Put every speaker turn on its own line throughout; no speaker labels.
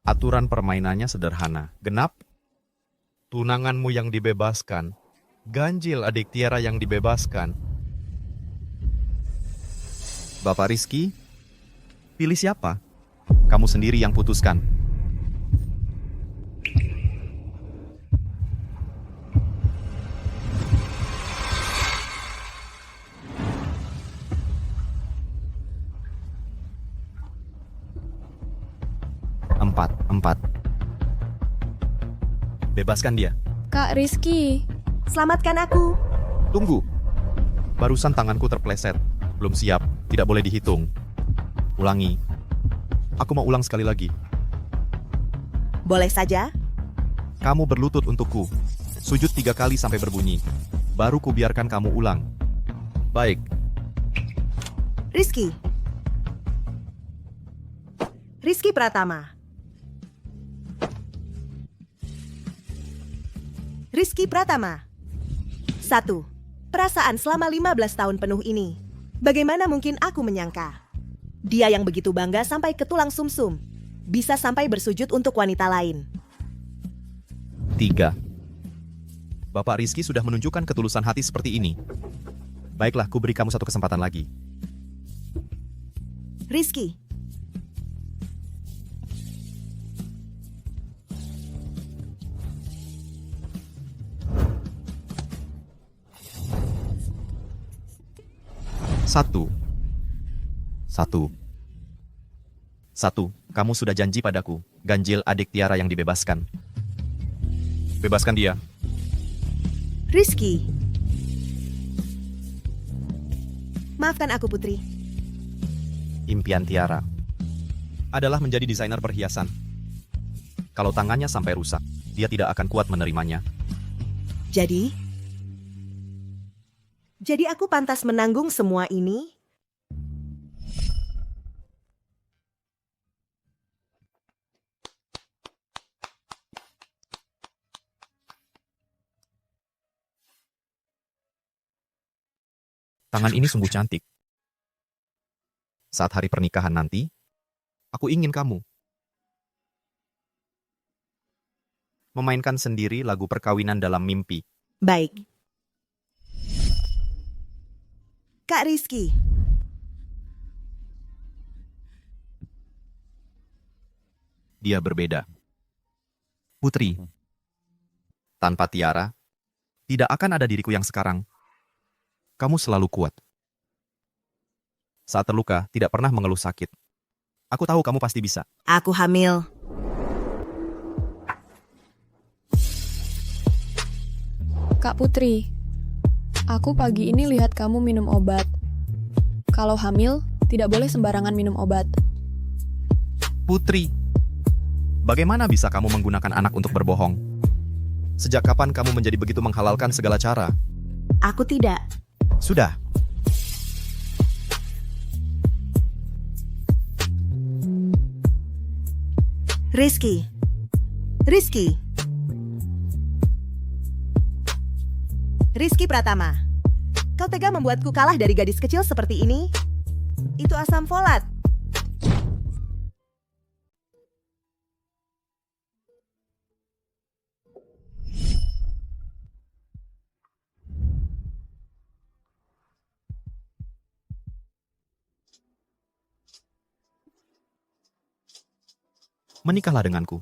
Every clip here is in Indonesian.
Aturan permainannya sederhana. Genap, tunanganmu yang dibebaskan. Ganjil adik Tiara yang dibebaskan. Bapak Rizky, pilih siapa? Kamu sendiri yang putuskan. Empat. Bebaskan dia.
Kak Rizky,
Selamatkan aku.
Tunggu. Barusan tanganku terpleset. Belum siap. Tidak boleh dihitung. Ulangi. Aku mau ulang sekali lagi.
Boleh saja?
Kamu berlutut untukku. Sujud 3 kali sampai berbunyi. Baru ku biarkan kamu ulang. Baik.
Rizky. Rizky Pratama. Rizky Pratama. 1. Perasaan selama 15 tahun penuh ini. Bagaimana mungkin aku menyangka? Dia yang begitu bangga sampai ke tulang sumsum. Bisa sampai bersujud untuk wanita lain.
3. Bapak Rizky sudah menunjukkan ketulusan hati seperti ini. Baiklah, ku beri kamu satu kesempatan lagi.
Rizky.
Satu. Kamu sudah janji padaku. Ganjil adik Tiara yang dibebaskan. Bebaskan dia.
Rizky. Maafkan aku, Putri.
Impian Tiara adalah menjadi desainer perhiasan. Kalau tangannya sampai rusak, dia tidak akan kuat menerimanya.
Jadi aku pantas menanggung semua ini?
Tangan ini sungguh cantik. Saat hari pernikahan nanti, aku ingin kamu memainkan sendiri lagu perkawinan dalam mimpi.
Baik. Kak Rizky.
Dia berbeda. Putri, tanpa Tiara, tidak akan ada diriku yang sekarang. Kamu selalu kuat. Saat terluka, tidak pernah mengeluh sakit. Aku tahu kamu pasti bisa.
Aku hamil.
Kak Putri, aku pagi ini lihat kamu minum obat. Kalau hamil, tidak boleh sembarangan minum obat.
Putri, bagaimana bisa kamu menggunakan anak untuk berbohong? Sejak kapan kamu menjadi begitu menghalalkan segala cara?
Aku tidak.
Sudah.
Rizky. Rizky. Rizky Pratama. Kau tega membuatku kalah dari gadis kecil seperti ini? Itu asam folat.
Menikahlah denganku.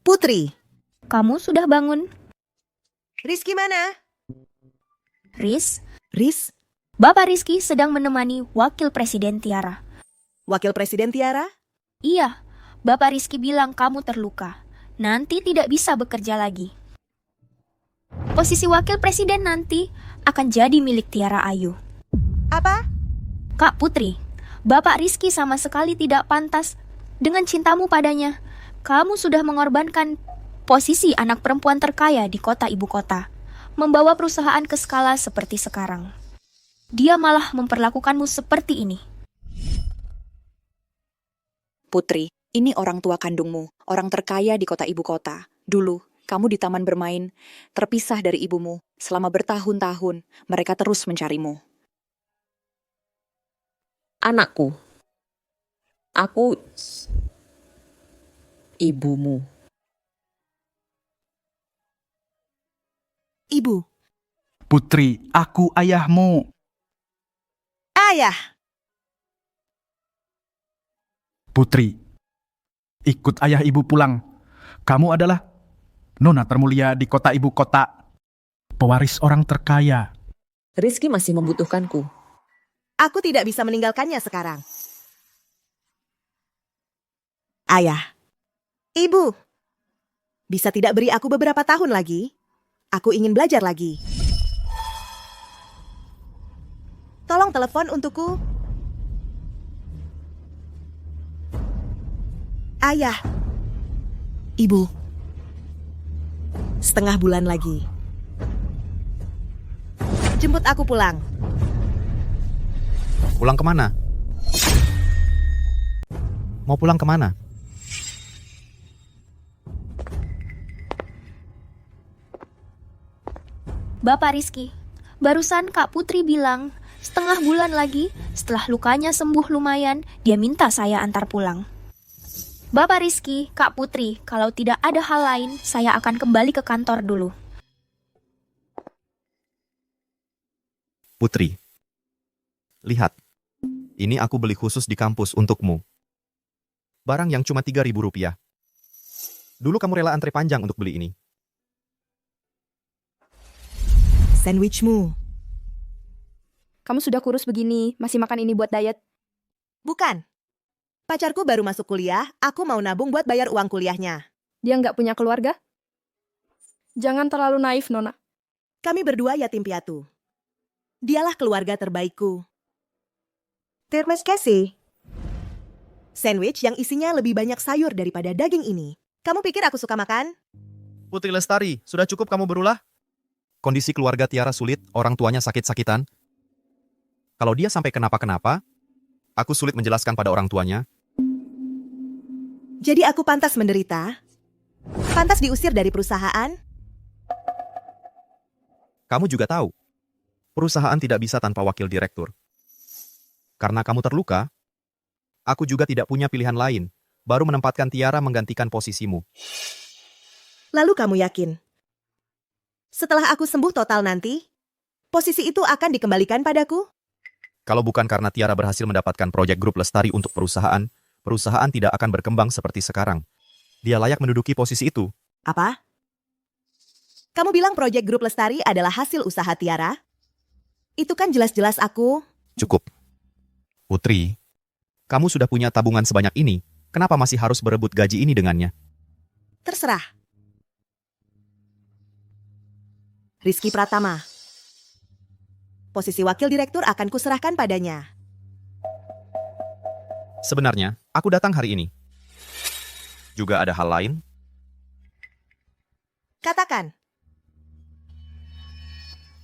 Putri.
Kamu sudah bangun?
Rizky mana?
Riz,
Riz,
Bapak Rizky sedang menemani Wakil Presiden Tiara.
Wakil Presiden Tiara?
Iya, Bapak Rizky bilang kamu terluka. Nanti tidak bisa bekerja lagi. Posisi Wakil Presiden nanti akan jadi milik Tiara Ayu.
Apa?
Kak Putri, Bapak Rizky sama sekali tidak pantas dengan cintamu padanya. Kamu sudah mengorbankan posisi anak perempuan terkaya di kota ibu kota, membawa perusahaan ke skala seperti sekarang. Dia malah memperlakukanmu seperti ini.
Putri, ini orang tua kandungmu, orang terkaya di kota ibu kota. Dulu, kamu di taman bermain, terpisah dari ibumu. Selama bertahun-tahun, mereka terus mencarimu.
Anakku, aku ibumu.
Ibu.
Putri, aku ayahmu.
Ayah.
Putri, ikut ayah ibu pulang. Kamu adalah nona termulia di kota ibu kota. Pewaris orang terkaya.
Rizky masih membutuhkanku.
Aku tidak bisa meninggalkannya sekarang. Ayah. Ibu. Bisa tidak beri aku beberapa tahun lagi? Aku ingin belajar lagi. Tolong telepon untukku. Ayah. Ibu. Setengah bulan lagi. Jemput aku pulang.
Pulang kemana? Mau pulang kemana?
Bapak Rizky, barusan Kak Putri bilang setengah bulan lagi setelah lukanya sembuh lumayan, dia minta saya antar pulang. Bapak Rizky, Kak Putri, kalau tidak ada hal lain, saya akan kembali ke kantor dulu.
Putri. Lihat. Ini aku beli khusus di kampus untukmu. Barang yang cuma Rp3.000. Dulu kamu rela antre panjang untuk beli ini.
Sandwichmu.
Kamu sudah kurus begini, masih makan ini buat diet?
Bukan. Pacarku baru masuk kuliah, aku mau nabung buat bayar uang kuliahnya.
Dia nggak punya keluarga? Jangan terlalu naif, Nona.
Kami berdua yatim piatu. Dialah keluarga terbaikku. Terima kasih. Sandwich yang isinya lebih banyak sayur daripada daging ini. Kamu pikir aku suka makan?
Putri Lestari, sudah cukup kamu berulah? Kondisi keluarga Tiara sulit, orang tuanya sakit-sakitan. Kalau dia sampai kenapa-kenapa, aku sulit menjelaskan pada orang tuanya.
Jadi aku pantas menderita? Pantas diusir dari perusahaan?
Kamu juga tahu, perusahaan tidak bisa tanpa wakil direktur. Karena kamu terluka, aku juga tidak punya pilihan lain, baru menempatkan Tiara menggantikan posisimu.
Lalu kamu yakin? Setelah aku sembuh total nanti, posisi itu akan dikembalikan padaku?
Kalau bukan karena Tiara berhasil mendapatkan proyek grup Lestari untuk perusahaan tidak akan berkembang seperti sekarang. Dia layak menduduki posisi itu.
Apa? Kamu bilang proyek grup Lestari adalah hasil usaha Tiara? Itu kan jelas-jelas aku...
Cukup. Putri, kamu sudah punya tabungan sebanyak ini, kenapa masih harus berebut gaji ini dengannya?
Terserah. Rizky Pratama. Posisi wakil direktur akan kuserahkan padanya.
Sebenarnya, aku datang hari ini. Juga ada hal lain?
Katakan.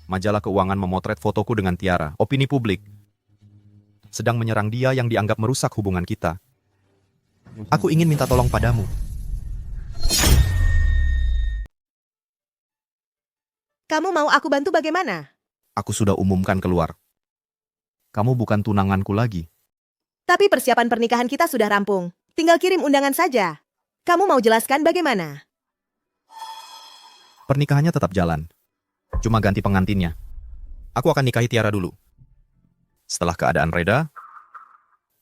Majalah keuangan memotret fotoku dengan Tiara. Opini publik sedang menyerang dia yang dianggap merusak hubungan kita. Aku ingin minta tolong padamu.
Kamu mau aku bantu bagaimana?
Aku sudah umumkan keluar. Kamu bukan tunanganku lagi.
Tapi persiapan pernikahan kita sudah rampung. Tinggal kirim undangan saja. Kamu mau jelaskan bagaimana?
Pernikahannya tetap jalan. Cuma ganti pengantinnya. Aku akan nikahi Tiara dulu. Setelah keadaan reda,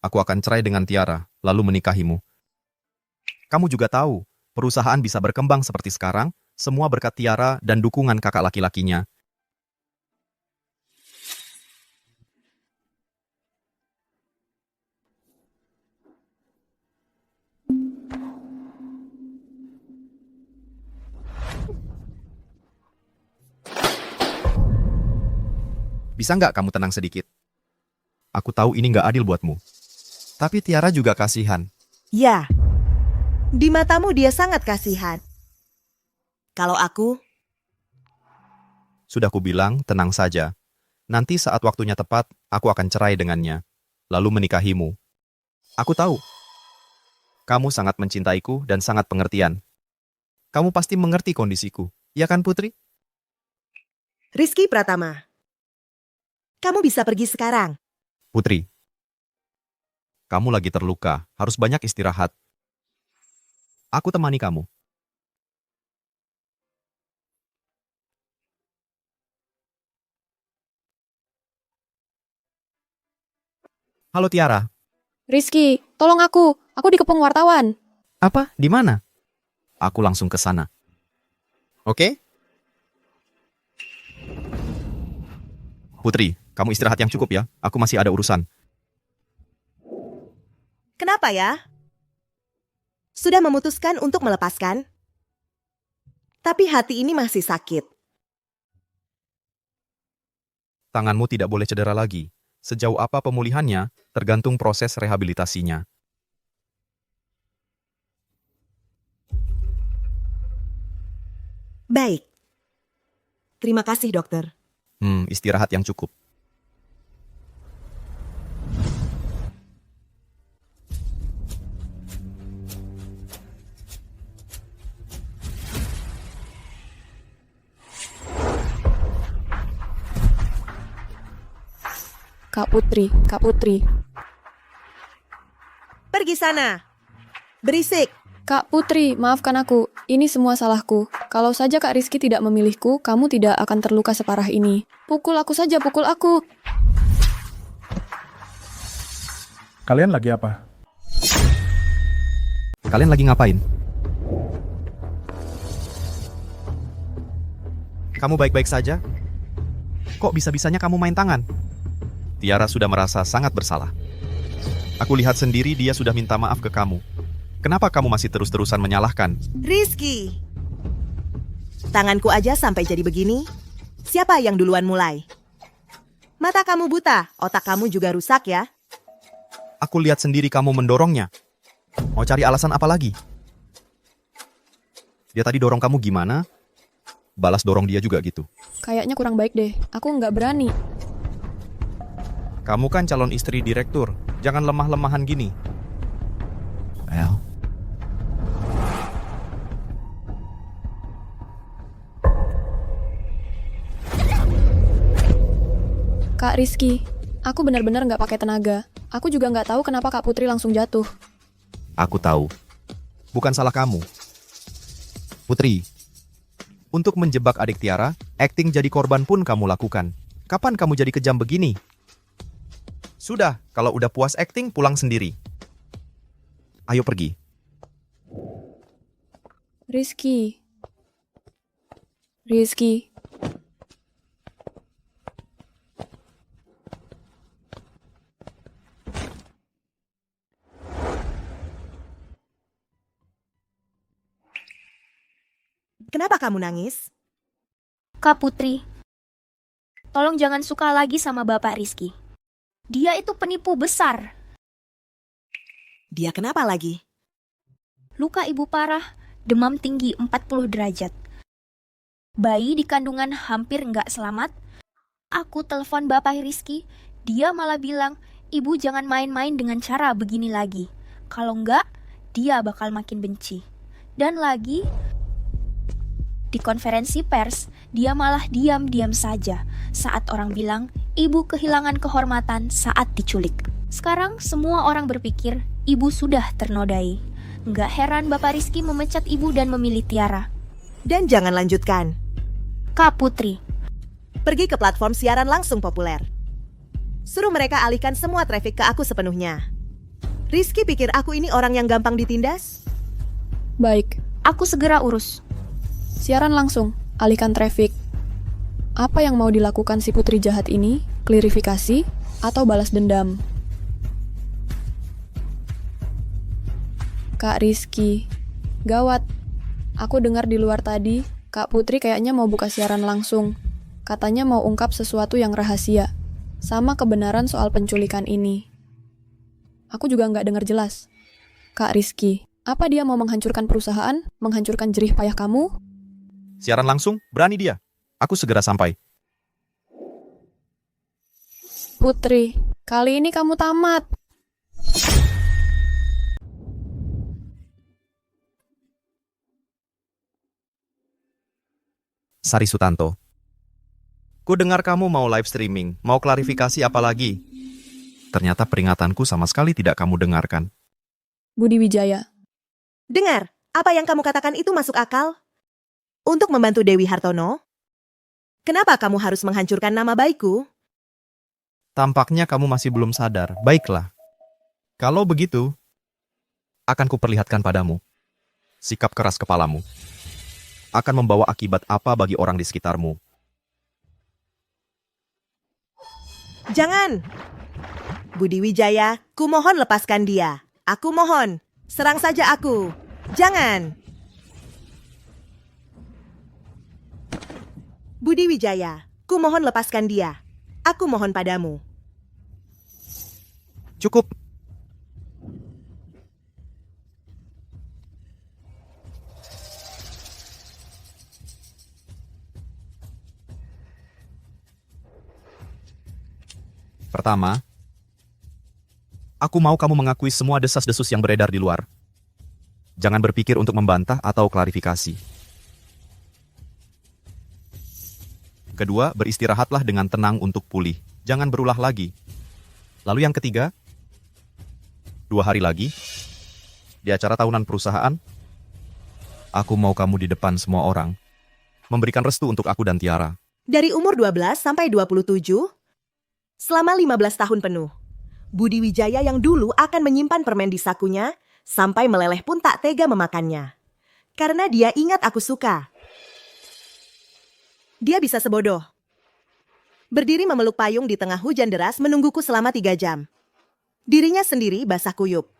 aku akan cerai dengan Tiara, lalu menikahimu. Kamu juga tahu, perusahaan bisa berkembang seperti sekarang, semua berkat Tiara dan dukungan kakak laki-lakinya. Bisa nggak kamu tenang sedikit? Aku tahu ini nggak adil buatmu. Tapi Tiara juga kasihan.
Ya. Di matamu dia sangat kasihan. Kalau aku...
Sudah kubilang, tenang saja. Nanti saat waktunya tepat, aku akan cerai dengannya. Lalu menikahimu. Aku tahu. Kamu sangat mencintaiku dan sangat pengertian. kamu pasti mengerti kondisiku. Ya kan, Putri?
Rizky Pratama, kamu bisa pergi sekarang.
Putri, kamu lagi terluka, harus banyak istirahat. Aku temani kamu. Halo Tiara.
Rizky, tolong aku. Aku dikepung wartawan.
Apa? Di mana? Aku langsung ke sana. Oke? Putri, kamu istirahat yang cukup ya. Aku masih ada urusan.
Kenapa ya? Sudah memutuskan untuk melepaskan? Tapi hati ini masih sakit.
Tanganmu tidak boleh cedera lagi. Sejauh apa pemulihannya, tergantung proses rehabilitasinya.
Baik. Terima kasih, dokter.
Istirahat yang cukup.
Kak Putri, Kak Putri.
Pergi sana. Berisik.
Kak Putri, maafkan aku. Ini semua salahku. Kalau saja Kak Rizky tidak memilihku, kamu tidak akan terluka separah ini. Pukul aku saja, pukul aku.
Kalian lagi apa?
Kalian lagi ngapain? Kamu baik-baik saja? Kok bisa-bisanya kamu main tangan? Tiara sudah merasa sangat bersalah. Aku lihat sendiri dia sudah minta maaf ke kamu. Kenapa kamu masih terus-terusan menyalahkan?
Rizky. Tanganku aja sampai jadi begini. Siapa yang duluan mulai? Mata kamu buta, otak kamu juga rusak ya.
Aku lihat sendiri kamu mendorongnya. Mau cari alasan apa lagi? Dia tadi dorong kamu gimana? Balas dorong dia juga gitu.
Kayaknya kurang baik deh. Aku nggak berani.
Kamu kan calon istri direktur. Jangan lemah-lemahan gini. Well.
Kak Rizky, aku benar-benar nggak pakai tenaga. Aku juga nggak tahu kenapa Kak Putri langsung jatuh.
Aku tahu. Bukan salah kamu. Putri, untuk menjebak adik Tiara, akting jadi korban pun kamu lakukan. Kapan kamu jadi kejam begini? Sudah, kalau udah puas akting, pulang sendiri. Ayo pergi.
Rizky. Rizky.
Kenapa kamu nangis?
Kak Putri, tolong jangan suka lagi sama Bapak Rizky. Dia itu penipu besar.
Dia kenapa lagi?
Luka ibu parah, demam tinggi 40 derajat. Bayi di kandungan hampir nggak selamat. Aku telepon Bapak Rizky, dia malah bilang, ibu jangan main-main dengan cara begini lagi. Kalau nggak, dia bakal makin benci. Dan lagi, di konferensi pers, dia malah diam-diam saja saat orang bilang ibu kehilangan kehormatan saat diculik. Sekarang semua orang berpikir ibu sudah ternodai. Nggak heran Bapak Rizky memecat ibu dan memilih Tiara.
Dan jangan lanjutkan.
Kak Putri,
Pergi ke platform siaran langsung populer. Suruh mereka alihkan semua traffic ke aku sepenuhnya. Rizky pikir aku ini orang yang gampang ditindas?
Baik,
aku segera urus.
siaran langsung. Alihkan traffic. Apa yang mau dilakukan si putri jahat ini? Klarifikasi atau balas dendam? Kak Rizky. Gawat. Aku dengar di luar tadi, Kak Putri kayaknya mau buka siaran langsung. Katanya mau ungkap sesuatu yang rahasia. Sama kebenaran soal penculikan ini. Aku juga nggak dengar jelas. Kak Rizky, apa dia mau menghancurkan perusahaan? Menghancurkan jerih payah kamu?
Siaran langsung, berani dia. Aku segera sampai.
Putri, kali ini kamu tamat.
Sari Sutanto. Ku dengar kamu mau live streaming, mau klarifikasi apa lagi? Ternyata peringatanku sama sekali tidak kamu dengarkan.
Budi Wijaya.
Dengar, apa yang kamu katakan itu masuk akal? Untuk membantu Dewi Hartono? Kenapa kamu harus menghancurkan nama baikku?
Tampaknya kamu masih belum sadar. Baiklah. Kalau begitu, akan kuperlihatkan padamu. Sikap keras kepalamu akan membawa akibat apa bagi orang di sekitarmu.
Jangan! Budi Wijaya, kumohon lepaskan dia. Aku mohon, serang saja aku. Jangan! Budi Wijaya, kumohon lepaskan dia. Aku mohon padamu.
Cukup. Pertama, aku mau kamu mengakui semua desas-desus yang beredar di luar. Jangan berpikir untuk membantah atau klarifikasi. Kedua, beristirahatlah dengan tenang untuk pulih. Jangan berulah lagi. Lalu yang ketiga, 2 hari lagi, di acara tahunan perusahaan, aku mau kamu di depan semua orang, memberikan restu untuk aku dan Tiara.
Dari umur 12 sampai 27, selama 15 tahun penuh, Budi Wijaya yang dulu akan menyimpan permen di sakunya, sampai meleleh pun tak tega memakannya. Karena dia ingat aku suka. Dia bisa sebodoh. Berdiri memeluk payung di tengah hujan deras menungguku selama 3 jam. Dirinya sendiri basah kuyup.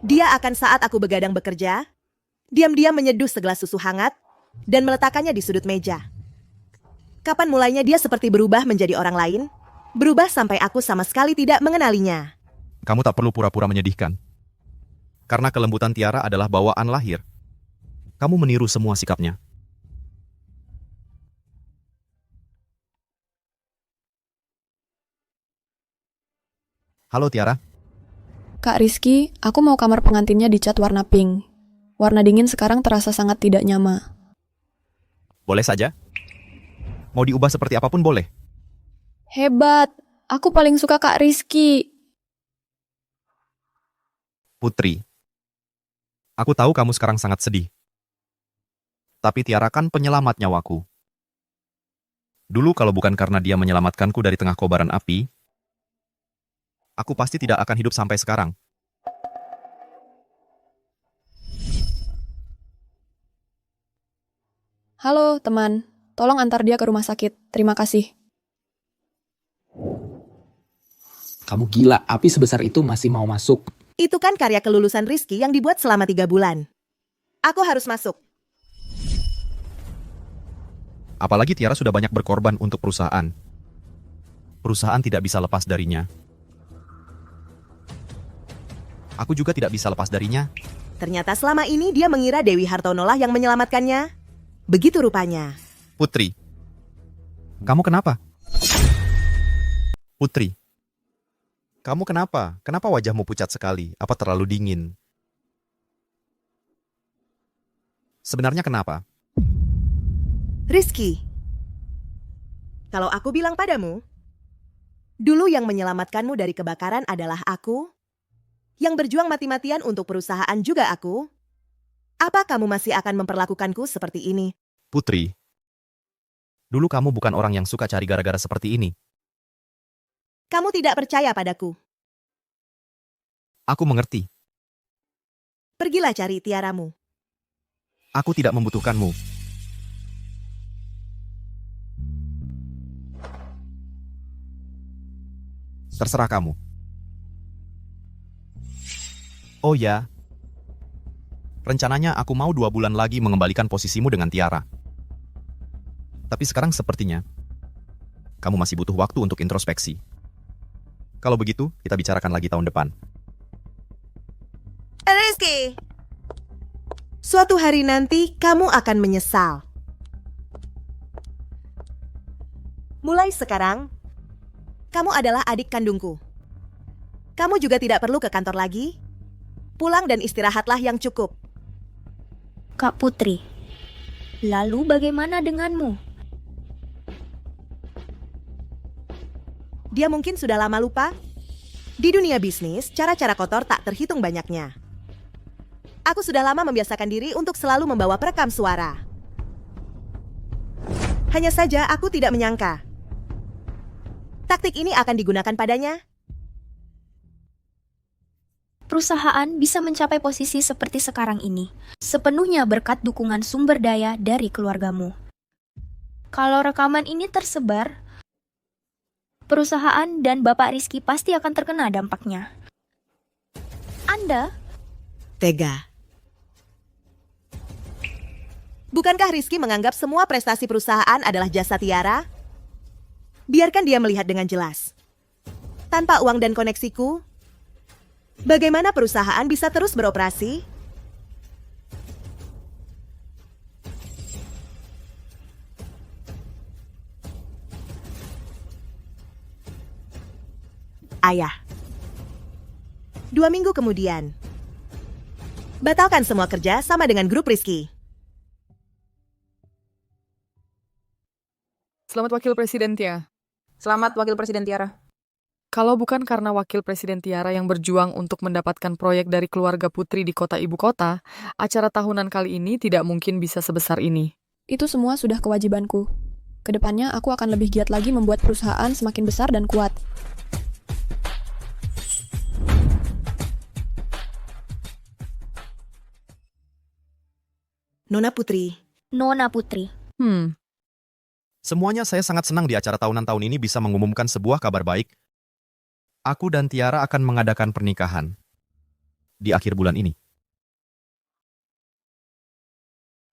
Dia akan saat aku begadang bekerja, diam-diam menyeduh segelas susu hangat, dan meletakkannya di sudut meja. Kapan mulainya dia seperti berubah menjadi orang lain? Berubah sampai aku sama sekali tidak mengenalinya.
Kamu tak perlu pura-pura menyedihkan. Karena kelembutan Tiara adalah bawaan lahir. Kamu meniru semua sikapnya. Halo Tiara.
Kak Rizky, aku mau kamar pengantinnya dicat warna pink. Warna dingin sekarang terasa sangat tidak nyaman.
Boleh saja. Mau diubah seperti apapun boleh.
Hebat, aku paling suka Kak Rizky.
Putri, aku tahu kamu sekarang sangat sedih. Tapi Tiara kan penyelamat nyawaku. Dulu kalau bukan karena dia menyelamatkanku dari tengah kobaran api, aku pasti tidak akan hidup sampai sekarang.
Halo teman, tolong antar dia ke rumah sakit. Terima kasih.
Kamu gila, api sebesar itu masih mau masuk.
Itu kan karya kelulusan Rizky yang dibuat selama 3 bulan. Aku harus masuk.
Apalagi Tiara sudah banyak berkorban untuk perusahaan. Perusahaan tidak bisa lepas darinya. Aku juga tidak bisa lepas darinya.
Ternyata selama ini dia mengira Dewi Hartono lah yang menyelamatkannya. Begitu rupanya.
Putri, kamu kenapa? Putri, kamu kenapa? Kenapa wajahmu pucat sekali? Apa terlalu dingin? Sebenarnya kenapa?
Rizky, kalau aku bilang padamu, dulu yang menyelamatkanmu dari kebakaran adalah aku, yang berjuang mati-matian untuk perusahaan juga aku. Apa kamu masih akan memperlakukanku seperti ini?
Putri, dulu kamu bukan orang yang suka cari gara-gara seperti ini.
Kamu tidak percaya padaku.
Aku mengerti.
Pergilah cari Tiaramu.
Aku tidak membutuhkanmu. Terserah kamu. Oh ya, rencananya aku mau 2 bulan lagi mengembalikan posisimu dengan Tiara. Tapi sekarang sepertinya kamu masih butuh waktu untuk introspeksi. Kalau begitu, kita bicarakan lagi tahun depan.
Rizky, suatu hari nanti kamu akan menyesal. Mulai sekarang, kamu adalah adik kandungku. Kamu juga tidak perlu ke kantor lagi. Pulang dan istirahatlah yang cukup.
Kak Putri, Lalu bagaimana denganmu?
Dia mungkin sudah lama lupa. Di dunia bisnis, cara-cara kotor tak terhitung banyaknya. Aku sudah lama membiasakan diri untuk selalu membawa perekam suara. Hanya saja aku tidak menyangka taktik ini akan digunakan padanya.
Perusahaan bisa mencapai posisi seperti sekarang ini, sepenuhnya berkat dukungan sumber daya dari keluargamu. Kalau rekaman ini tersebar, perusahaan dan Bapak Rizky pasti akan terkena dampaknya. Anda
Tega. Bukankah Rizky menganggap semua prestasi perusahaan adalah jasa Tiara? Biarkan dia melihat dengan jelas. Tanpa uang dan koneksiku, bagaimana perusahaan bisa terus beroperasi? Ayah. 2 minggu kemudian. Batalkan semua kerja sama dengan grup Rizky.
Selamat Wakil Presiden Tia.
Selamat Wakil Presiden Tiara.
Kalau bukan karena Wakil Presiden Tiara yang berjuang untuk mendapatkan proyek dari keluarga Putri di kota ibu kota, acara tahunan kali ini tidak mungkin bisa sebesar ini.
Itu semua sudah kewajibanku. Kedepannya aku akan lebih giat lagi membuat perusahaan semakin besar dan kuat.
Nona Putri.
Nona Putri.
Semuanya saya sangat senang di acara tahunan tahun ini bisa mengumumkan sebuah kabar baik. Aku dan Tiara akan mengadakan pernikahan di akhir bulan ini.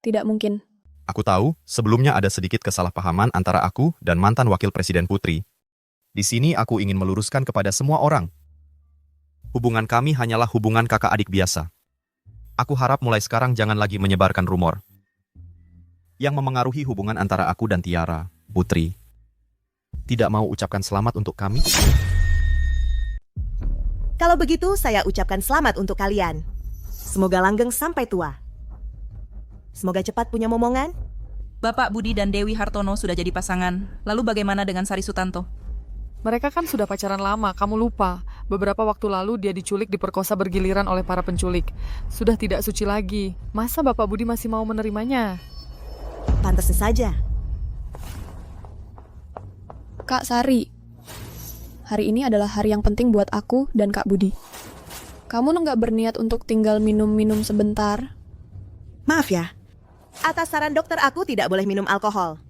Tidak mungkin.
Aku tahu, sebelumnya ada sedikit kesalahpahaman antara aku dan mantan Wakil Presiden Putri. Di sini aku ingin meluruskan kepada semua orang. Hubungan kami hanyalah hubungan kakak adik biasa. Aku harap mulai sekarang jangan lagi menyebarkan rumor yang memengaruhi hubungan antara aku dan Tiara, Putri. Tidak mau ucapkan selamat untuk kami?
Kalau begitu, saya ucapkan selamat untuk kalian. Semoga langgeng sampai tua. Semoga cepat punya momongan.
Bapak Budi dan Dewi Hartono sudah jadi pasangan. Lalu bagaimana dengan Sari Sutanto?
Mereka kan sudah pacaran lama, kamu lupa. Beberapa waktu lalu dia diculik diperkosa bergiliran oleh para penculik. Sudah tidak suci lagi. Masa Bapak Budi masih mau menerimanya?
Pantasnya saja.
Kak Sari, hari ini adalah hari yang penting buat aku dan Kak Budi. Kamu nggak berniat untuk tinggal minum-minum sebentar?
Maaf ya, atas saran dokter aku tidak boleh minum alkohol.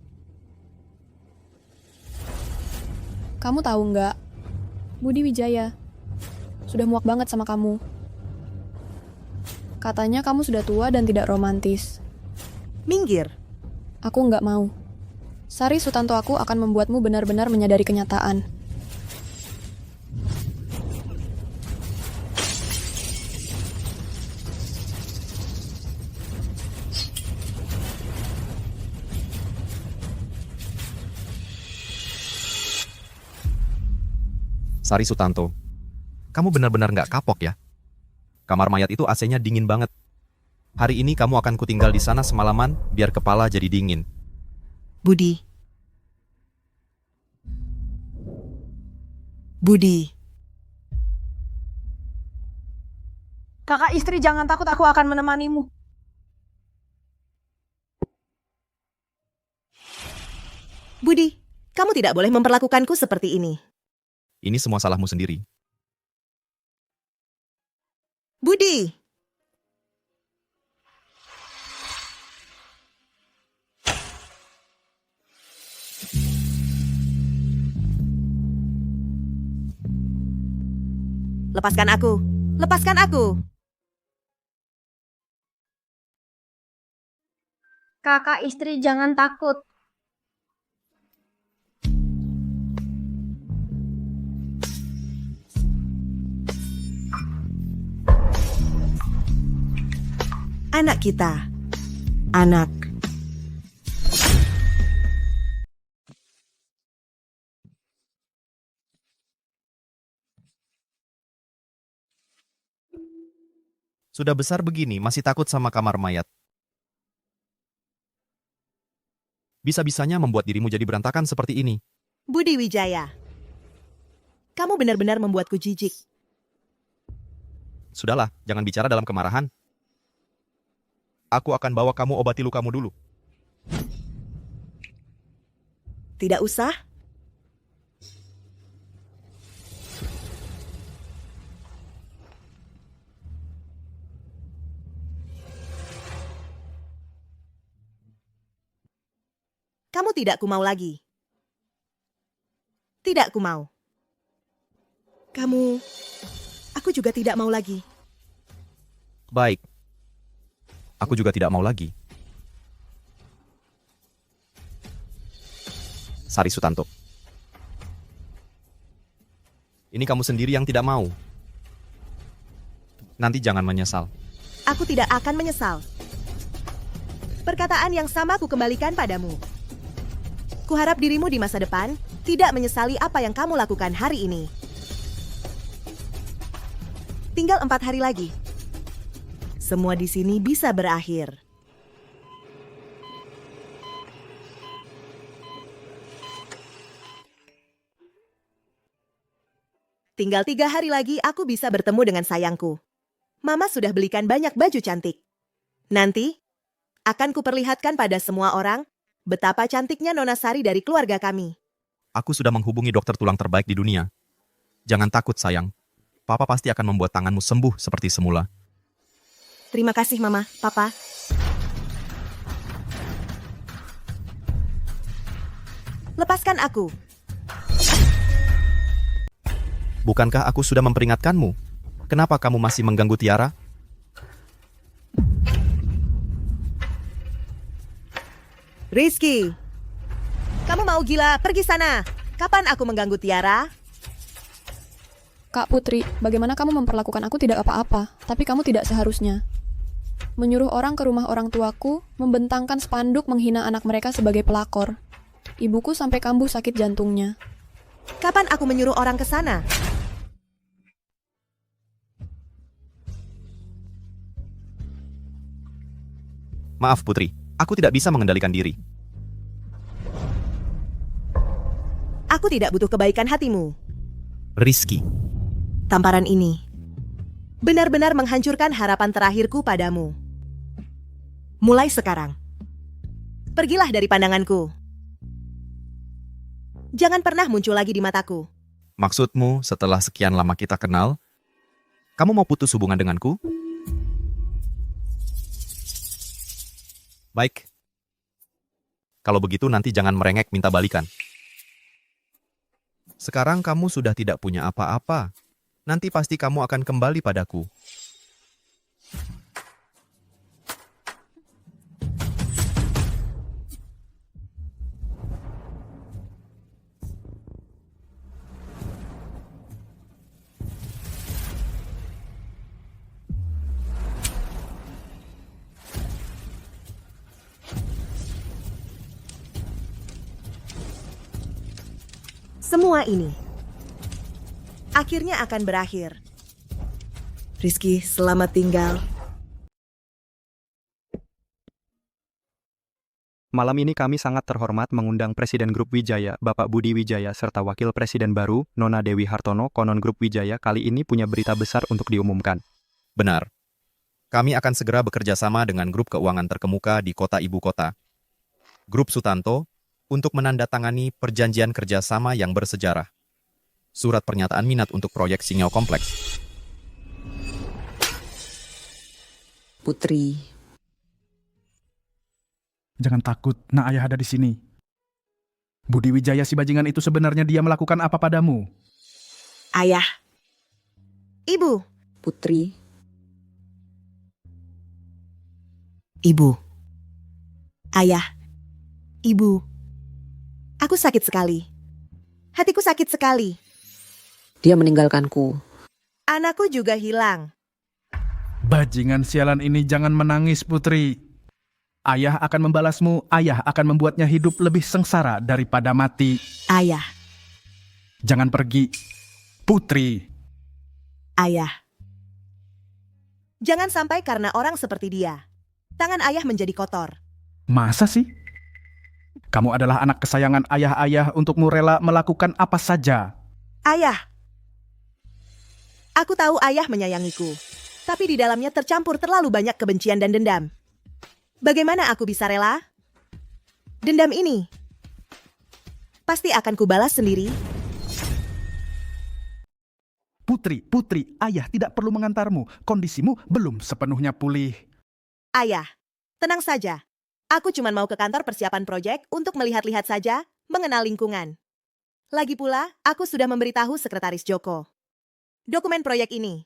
Kamu tahu nggak, Budi Wijaya sudah muak banget sama kamu. Katanya kamu sudah tua dan tidak romantis.
Minggir.
Aku nggak mau. Sari Sutanto aku akan membuatmu benar-benar menyadari kenyataan.
Sari Sutanto, kamu benar-benar nggak kapok ya? Kamar mayat itu AC-nya dingin banget. Hari ini kamu akan kutinggal di sana semalaman biar kepala jadi dingin.
Budi. Budi.
Kakak istri, jangan takut, aku akan menemanimu.
Budi, kamu tidak boleh memperlakukanku seperti ini.
Ini semua salahmu sendiri.
Budi. Lepaskan aku. Lepaskan aku.
Kakak istri, jangan takut.
Anak kita. Anak.
Sudah besar begini, masih takut sama kamar mayat. Bisa-bisanya membuat dirimu jadi berantakan seperti ini.
Budi Wijaya, kamu benar-benar membuatku jijik.
Sudahlah, jangan bicara dalam kemarahan. Aku akan bawa kamu obati lukamu dulu.
Tidak usah. Kamu tidak kumau lagi. Tidak kumau. Aku juga tidak mau lagi.
Baik. Aku juga tidak mau lagi. Sari Sutanto. Ini kamu sendiri yang tidak mau. Nanti jangan menyesal.
Aku tidak akan menyesal. Perkataan yang sama aku kembalikan padamu. Kuharap dirimu di masa depan tidak menyesali apa yang kamu lakukan hari ini. Tinggal 4 hari lagi. Semua di sini bisa berakhir. Tinggal 3 hari lagi aku bisa bertemu dengan sayangku. Mama sudah belikan banyak baju cantik. Nanti akan kuperlihatkan pada semua orang betapa cantiknya Nona Sari dari keluarga kami.
Aku sudah menghubungi dokter tulang terbaik di dunia. Jangan takut, sayang. Papa pasti akan membuat tanganmu sembuh seperti semula.
Terima kasih, Mama, Papa. Lepaskan aku.
Bukankah aku sudah memperingatkanmu? Kenapa kamu masih mengganggu Tiara?
Rizky, kamu mau gila? Pergi sana. Kapan aku mengganggu Tiara?
Kak Putri, bagaimana kamu memperlakukan aku tidak apa-apa, tapi kamu tidak seharusnya. Menyuruh orang ke rumah orang tuaku, membentangkan spanduk menghina anak mereka sebagai pelakor. Ibuku sampai kambuh sakit jantungnya.
Kapan aku menyuruh orang ke sana?
Maaf, Putri. Aku tidak bisa mengendalikan diri.
Aku tidak butuh kebaikan hatimu.
Rizky.
Tamparan ini benar-benar menghancurkan harapan terakhirku padamu. Mulai sekarang, pergilah dari pandanganku. Jangan pernah muncul lagi di mataku.
Maksudmu setelah sekian lama kita kenal, kamu mau putus hubungan denganku? Baik. Kalau begitu nanti jangan merengek minta balikan. Sekarang kamu sudah tidak punya apa-apa. Nanti pasti kamu akan kembali padaku.
Semua ini akhirnya akan berakhir. Rizky, selamat tinggal.
Malam ini kami sangat terhormat mengundang Presiden Grup Wijaya, Bapak Budi Wijaya, serta Wakil Presiden baru, Nona Dewi Hartono, konon Grup Wijaya kali ini punya berita besar untuk diumumkan.
Benar. Kami akan segera bekerja sama dengan grup keuangan terkemuka di kota ibu kota, Grup Sutanto, untuk menandatangani perjanjian kerjasama yang bersejarah. Surat pernyataan minat untuk proyek Singeo Kompleks.
Putri.
Jangan takut, nak ayah ada di sini. Budi Wijaya si bajingan itu sebenarnya dia melakukan apa padamu?
Ayah. Ibu.
Putri.
Ibu. Ayah. Ibu. Aku sakit sekali. Hatiku sakit sekali.
Dia meninggalkanku.
Anakku juga hilang.
Bajingan sialan ini jangan menangis, Putri. Ayah akan membalasmu, ayah akan membuatnya hidup lebih sengsara daripada mati.
Ayah.
Jangan pergi. Putri.
Ayah. Jangan sampai karena orang seperti dia, tangan ayah menjadi kotor.
Masa sih? Kamu adalah anak kesayangan ayah-ayah untukmu rela melakukan apa saja.
Ayah. Aku tahu ayah menyayangiku, tapi di dalamnya tercampur terlalu banyak kebencian dan dendam. Bagaimana aku bisa rela? Dendam ini pasti akan kubalas sendiri.
Putri, ayah tidak perlu mengantarmu. Kondisimu belum sepenuhnya pulih.
Ayah, tenang saja. Aku cuma mau ke kantor persiapan proyek untuk melihat-lihat saja, mengenal lingkungan. Lagi pula, aku sudah memberitahu Sekretaris Joko. Dokumen proyek ini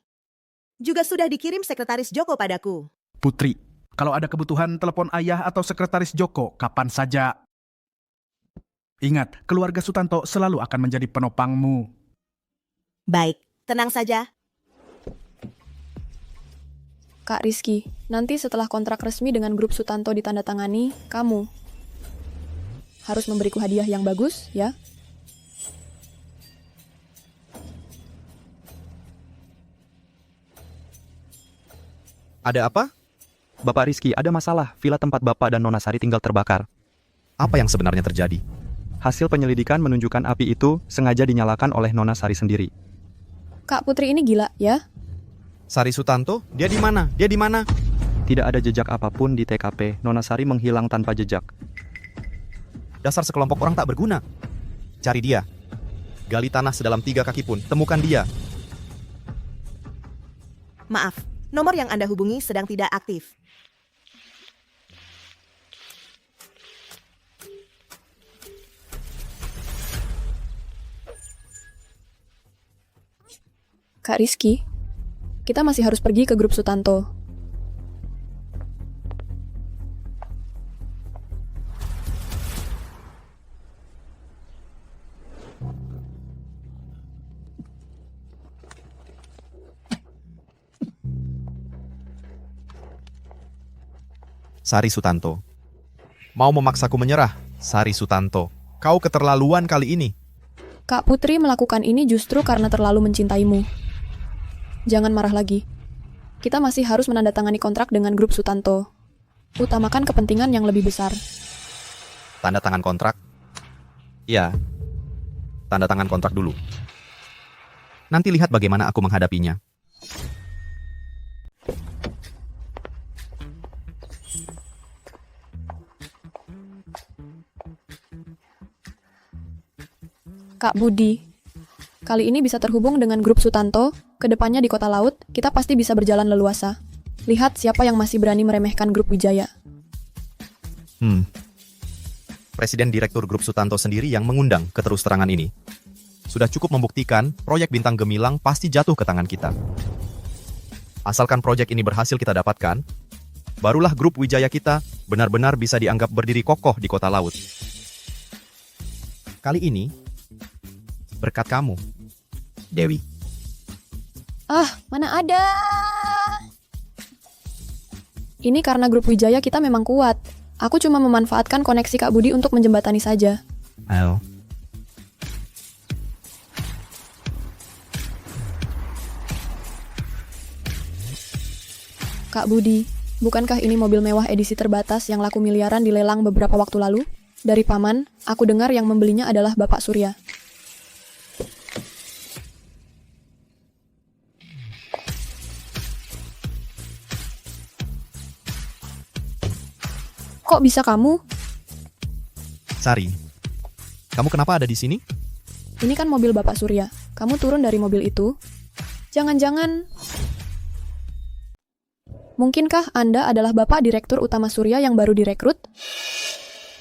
juga sudah dikirim Sekretaris Joko padaku.
Putri, kalau ada kebutuhan telepon ayah atau Sekretaris Joko, kapan saja. Ingat, keluarga Sutanto selalu akan menjadi penopangmu.
Baik, tenang saja.
Kak Rizky, nanti setelah kontrak resmi dengan grup Sutanto ditandatangani, kamu harus memberiku hadiah yang bagus, ya?
Ada apa?
Bapak Rizky, ada masalah. Villa tempat Bapak dan Nona Sari tinggal terbakar.
Apa yang sebenarnya terjadi?
Hasil penyelidikan menunjukkan api itu sengaja dinyalakan oleh Nona Sari sendiri.
Kak Putri ini gila, ya?
Sari Sutanto? Dia di mana? Dia di mana?
Tidak ada jejak apapun di TKP. Nona Sari menghilang tanpa jejak.
Dasar sekelompok orang tak berguna. Cari dia. Gali tanah sedalam 3 kaki pun, temukan dia.
Maaf, nomor yang Anda hubungi sedang tidak aktif.
Kak Rizky, kita masih harus pergi ke grup Sutanto.
Sari Sutanto. Mau memaksaku menyerah? Sari Sutanto. Kau keterlaluan kali ini.
Kak Putri melakukan ini justru karena terlalu mencintaimu. Jangan marah lagi. Kita masih harus menandatangani kontrak dengan grup Sutanto. Utamakan kepentingan yang lebih besar.
Tanda tangan kontrak? Ya, tanda tangan kontrak dulu. Nanti lihat bagaimana aku menghadapinya.
Kak Budi, kali ini bisa terhubung dengan grup Sutanto, kedepannya di Kota Laut, kita pasti bisa berjalan leluasa. Lihat siapa yang masih berani meremehkan grup Wijaya.
Presiden Direktur Grup Sutanto sendiri yang mengundang keterus-terangan ini. Sudah cukup membuktikan proyek Bintang Gemilang pasti jatuh ke tangan kita. Asalkan proyek ini berhasil kita dapatkan, barulah grup Wijaya kita benar-benar bisa dianggap berdiri kokoh di Kota Laut. Kali ini, berkat kamu, Dewi.
Mana ada? Ini karena grup Wijaya kita memang kuat. Aku cuma memanfaatkan koneksi Kak Budi untuk menjembatani saja.
Ayo.
Kak Budi, bukankah ini mobil mewah edisi terbatas yang laku miliaran dilelang beberapa waktu lalu? Dari Paman, aku dengar yang membelinya adalah Bapak Surya. Kok bisa kamu?
Sari, kamu kenapa ada di sini?
Ini kan mobil Bapak Surya. Kamu turun dari mobil itu? Jangan-jangan... Mungkinkah Anda adalah Bapak Direktur Utama Surya yang baru direkrut?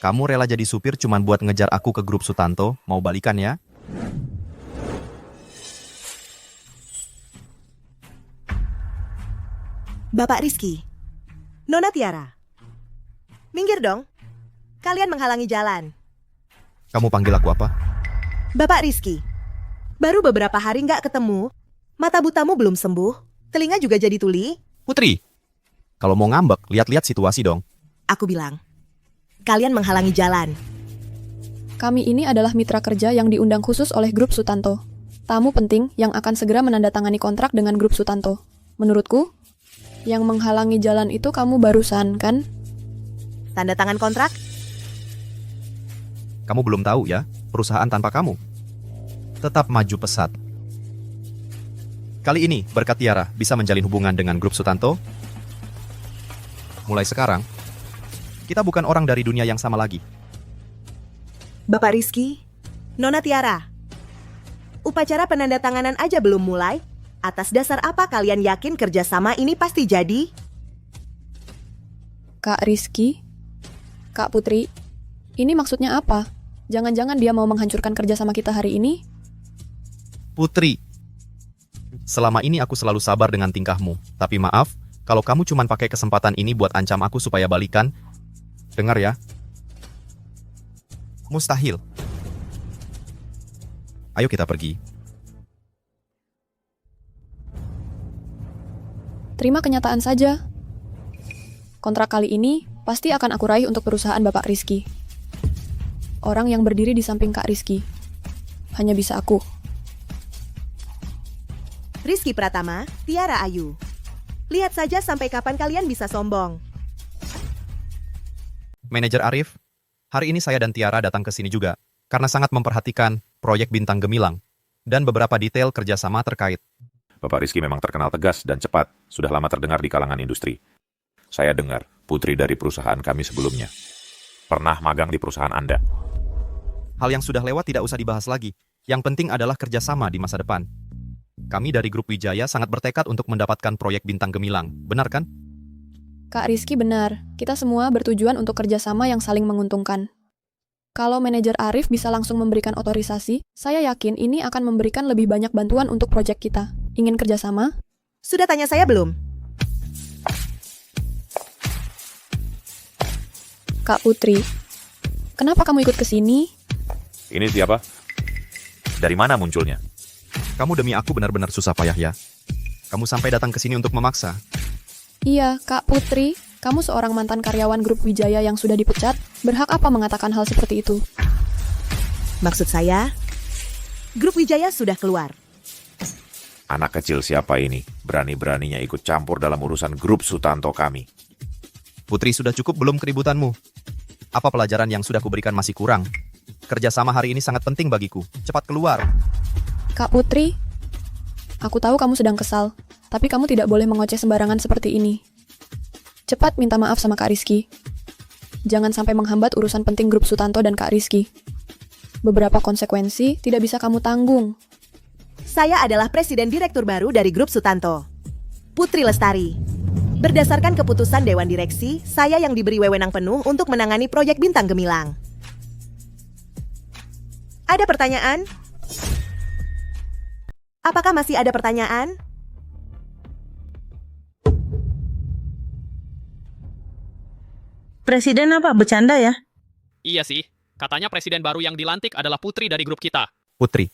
Kamu rela jadi supir cuman buat ngejar aku ke grup Sutanto? Mau balikan ya?
Bapak Rizky, Nona Tiara, minggir dong. Kalian menghalangi jalan.
Kamu panggil aku apa?
Bapak Rizky, baru beberapa hari nggak ketemu, mata butamu belum sembuh, telinga juga jadi tuli.
Putri, kalau mau ngambek, lihat-lihat situasi dong.
Aku bilang, kalian menghalangi jalan.
Kami ini adalah mitra kerja yang diundang khusus oleh grup Sutanto. Tamu penting yang akan segera menandatangani kontrak dengan grup Sutanto. Menurutku, yang menghalangi jalan itu kamu barusan, kan?
Tanda tangan kontrak?
Kamu belum tahu ya, perusahaan tanpa kamu tetap maju pesat. Kali ini, berkat Tiara bisa menjalin hubungan dengan grup Sutanto. Mulai sekarang, kita bukan orang dari dunia yang sama lagi.
Bapak Rizky, Nona Tiara, upacara penandatanganan aja belum mulai. Atas dasar apa kalian yakin kerjasama ini pasti jadi?
Kak Rizky, Kak Putri, ini maksudnya apa? Jangan-jangan dia mau menghancurkan kerjasama kita hari ini?
Putri, selama ini aku selalu sabar dengan tingkahmu. Tapi maaf, kalau kamu cuma pakai kesempatan ini buat ancam aku supaya balikan. Dengar ya. Mustahil. Ayo kita pergi.
Terima kenyataan saja. Kontrak kali ini pasti akan aku raih untuk perusahaan Bapak Rizky. Orang yang berdiri di samping Kak Rizky hanya bisa aku.
Rizky Pratama, Tiara Ayu. Lihat saja sampai kapan kalian bisa sombong.
Manajer Arif, hari ini saya dan Tiara datang ke sini juga karena sangat memperhatikan proyek Bintang Gemilang dan beberapa detail kerjasama terkait.
Bapak Rizky memang terkenal tegas dan cepat, sudah lama terdengar di kalangan industri. Saya dengar putri dari perusahaan kami sebelumnya pernah magang di perusahaan Anda.
Hal yang sudah lewat tidak usah dibahas lagi. Yang penting adalah kerjasama di masa depan. Kami dari Grup Wijaya sangat bertekad untuk mendapatkan proyek Bintang Gemilang, benar kan?
Kak Rizky benar, kita semua bertujuan untuk kerjasama yang saling menguntungkan. Kalau manajer Arif bisa langsung memberikan otorisasi, saya yakin ini akan memberikan lebih banyak bantuan untuk proyek kita. Ingin kerjasama?
Sudah tanya saya belum?
Kak Putri, kenapa kamu ikut ke sini?
Ini siapa? Dari mana munculnya?
Kamu demi aku benar-benar susah payah ya. Kamu sampai datang ke sini untuk memaksa.
Iya, Kak Putri, kamu seorang mantan karyawan Grup Wijaya yang sudah dipecat, berhak apa mengatakan hal seperti itu?
Maksud saya, Grup Wijaya sudah keluar.
Anak kecil siapa ini? Berani-beraninya ikut campur dalam urusan grup Sutanto kami.
Putri, sudah cukup belum keributanmu? Apa pelajaran yang sudah kuberikan masih kurang? Kerjasama hari ini sangat penting bagiku. Cepat keluar.
Kak Putri, aku tahu kamu sedang kesal, tapi kamu tidak boleh mengoceh sembarangan seperti ini. Cepat minta maaf sama Kak Rizky. Jangan sampai menghambat urusan penting grup Sutanto dan Kak Rizky. Beberapa konsekuensi tidak bisa kamu tanggung.
Saya adalah Presiden Direktur baru dari grup Sutanto, Putri Lestari. Berdasarkan keputusan Dewan Direksi, saya yang diberi wewenang penuh untuk menangani proyek Bintang Gemilang. Ada pertanyaan? Apakah masih ada pertanyaan?
Presiden apa? Bercanda ya?
Iya sih, katanya presiden baru yang dilantik adalah Putri dari grup kita.
Putri,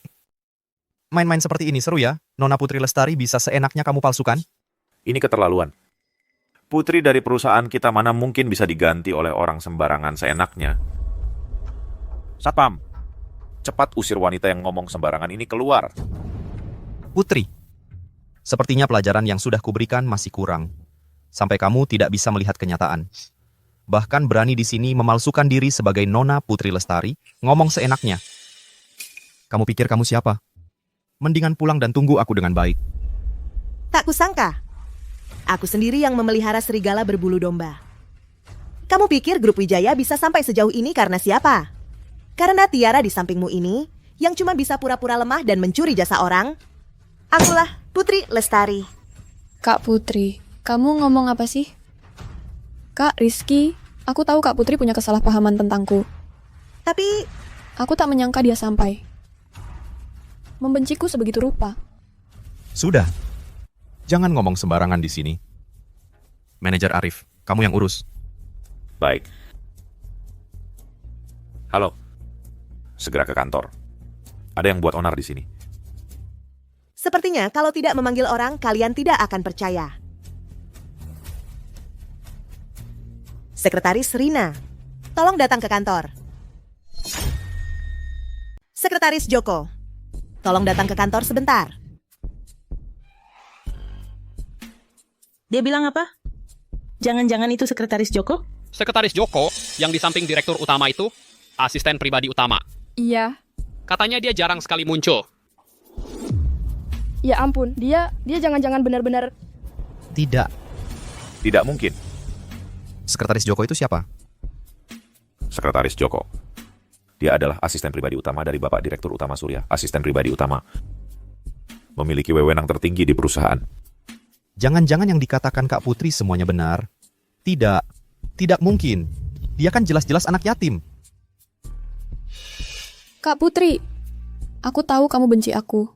main-main seperti ini seru ya? Nona Putri Lestari bisa seenaknya kamu palsukan?
Ini keterlaluan. Putri dari perusahaan kita mana mungkin bisa diganti oleh orang sembarangan seenaknya. Satpam, cepat usir wanita yang ngomong sembarangan ini keluar.
Putri, sepertinya pelajaran yang sudah kuberikan masih kurang. Sampai kamu tidak bisa melihat kenyataan. Bahkan berani di sini memalsukan diri sebagai Nona Putri Lestari, ngomong seenaknya. Kamu pikir kamu siapa? Mendingan pulang dan tunggu aku dengan baik.
Tak kusangka. Aku sendiri yang memelihara serigala berbulu domba. Kamu pikir grup Wijaya bisa sampai sejauh ini karena siapa? Karena Tiara di sampingmu ini, yang cuma bisa pura-pura lemah dan mencuri jasa orang? Akulah Putri Lestari.
Kak Putri, kamu ngomong apa sih? Kak Rizky, aku tahu Kak Putri punya kesalahpahaman tentangku.
Tapi,
aku tak menyangka dia sampai membenciku sebegitu rupa.
Sudah. Jangan ngomong sembarangan di sini. Manajer Arif, kamu yang urus.
Baik. Halo. Segera ke kantor. Ada yang buat onar di sini.
Sepertinya kalau tidak memanggil orang, kalian tidak akan percaya. Sekretaris Rina, tolong datang ke kantor. Sekretaris Joko, tolong datang ke kantor sebentar.
Dia bilang apa? Jangan-jangan itu Sekretaris Joko?
Sekretaris Joko, yang di samping direktur utama itu, asisten pribadi utama.
Iya.
Katanya dia jarang sekali muncul.
Ya ampun, dia jangan-jangan benar-benar...
Tidak.
Tidak mungkin.
Sekretaris Joko itu siapa?
Sekretaris Joko. Dia adalah asisten pribadi utama dari Bapak Direktur Utama Surya. Asisten pribadi utama. Memiliki wewenang tertinggi di perusahaan.
Jangan-jangan yang dikatakan Kak Putri semuanya benar? Tidak. Tidak mungkin. Dia kan jelas-jelas anak yatim.
Kak Putri, aku tahu kamu benci aku.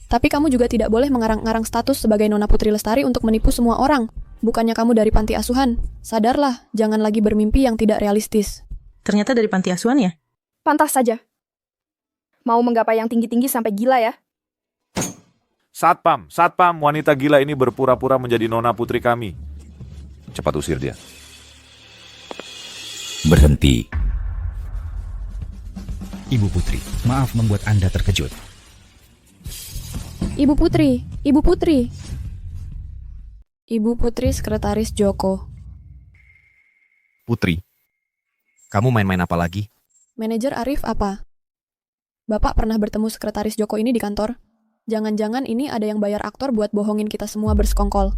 Tapi kamu juga tidak boleh mengarang-ngarang status sebagai Nona Putri Lestari untuk menipu semua orang. Bukannya kamu dari panti asuhan. Sadarlah, jangan lagi bermimpi yang tidak realistis.
Ternyata dari panti asuhan ya?
Pantas saja. Mau menggapai yang tinggi-tinggi sampai gila ya?
Satpam, wanita gila ini berpura-pura menjadi Nona Putri kami. Cepat usir dia.
Berhenti.
Ibu Putri, maaf membuat Anda terkejut.
Ibu Putri, Ibu Putri. Ibu Putri Sekretaris Joko.
Putri, kamu main-main apa lagi?
Manajer Arif apa? Bapak pernah bertemu Sekretaris Joko ini di kantor? Jangan-jangan ini ada yang bayar aktor buat bohongin kita semua bersekongkol.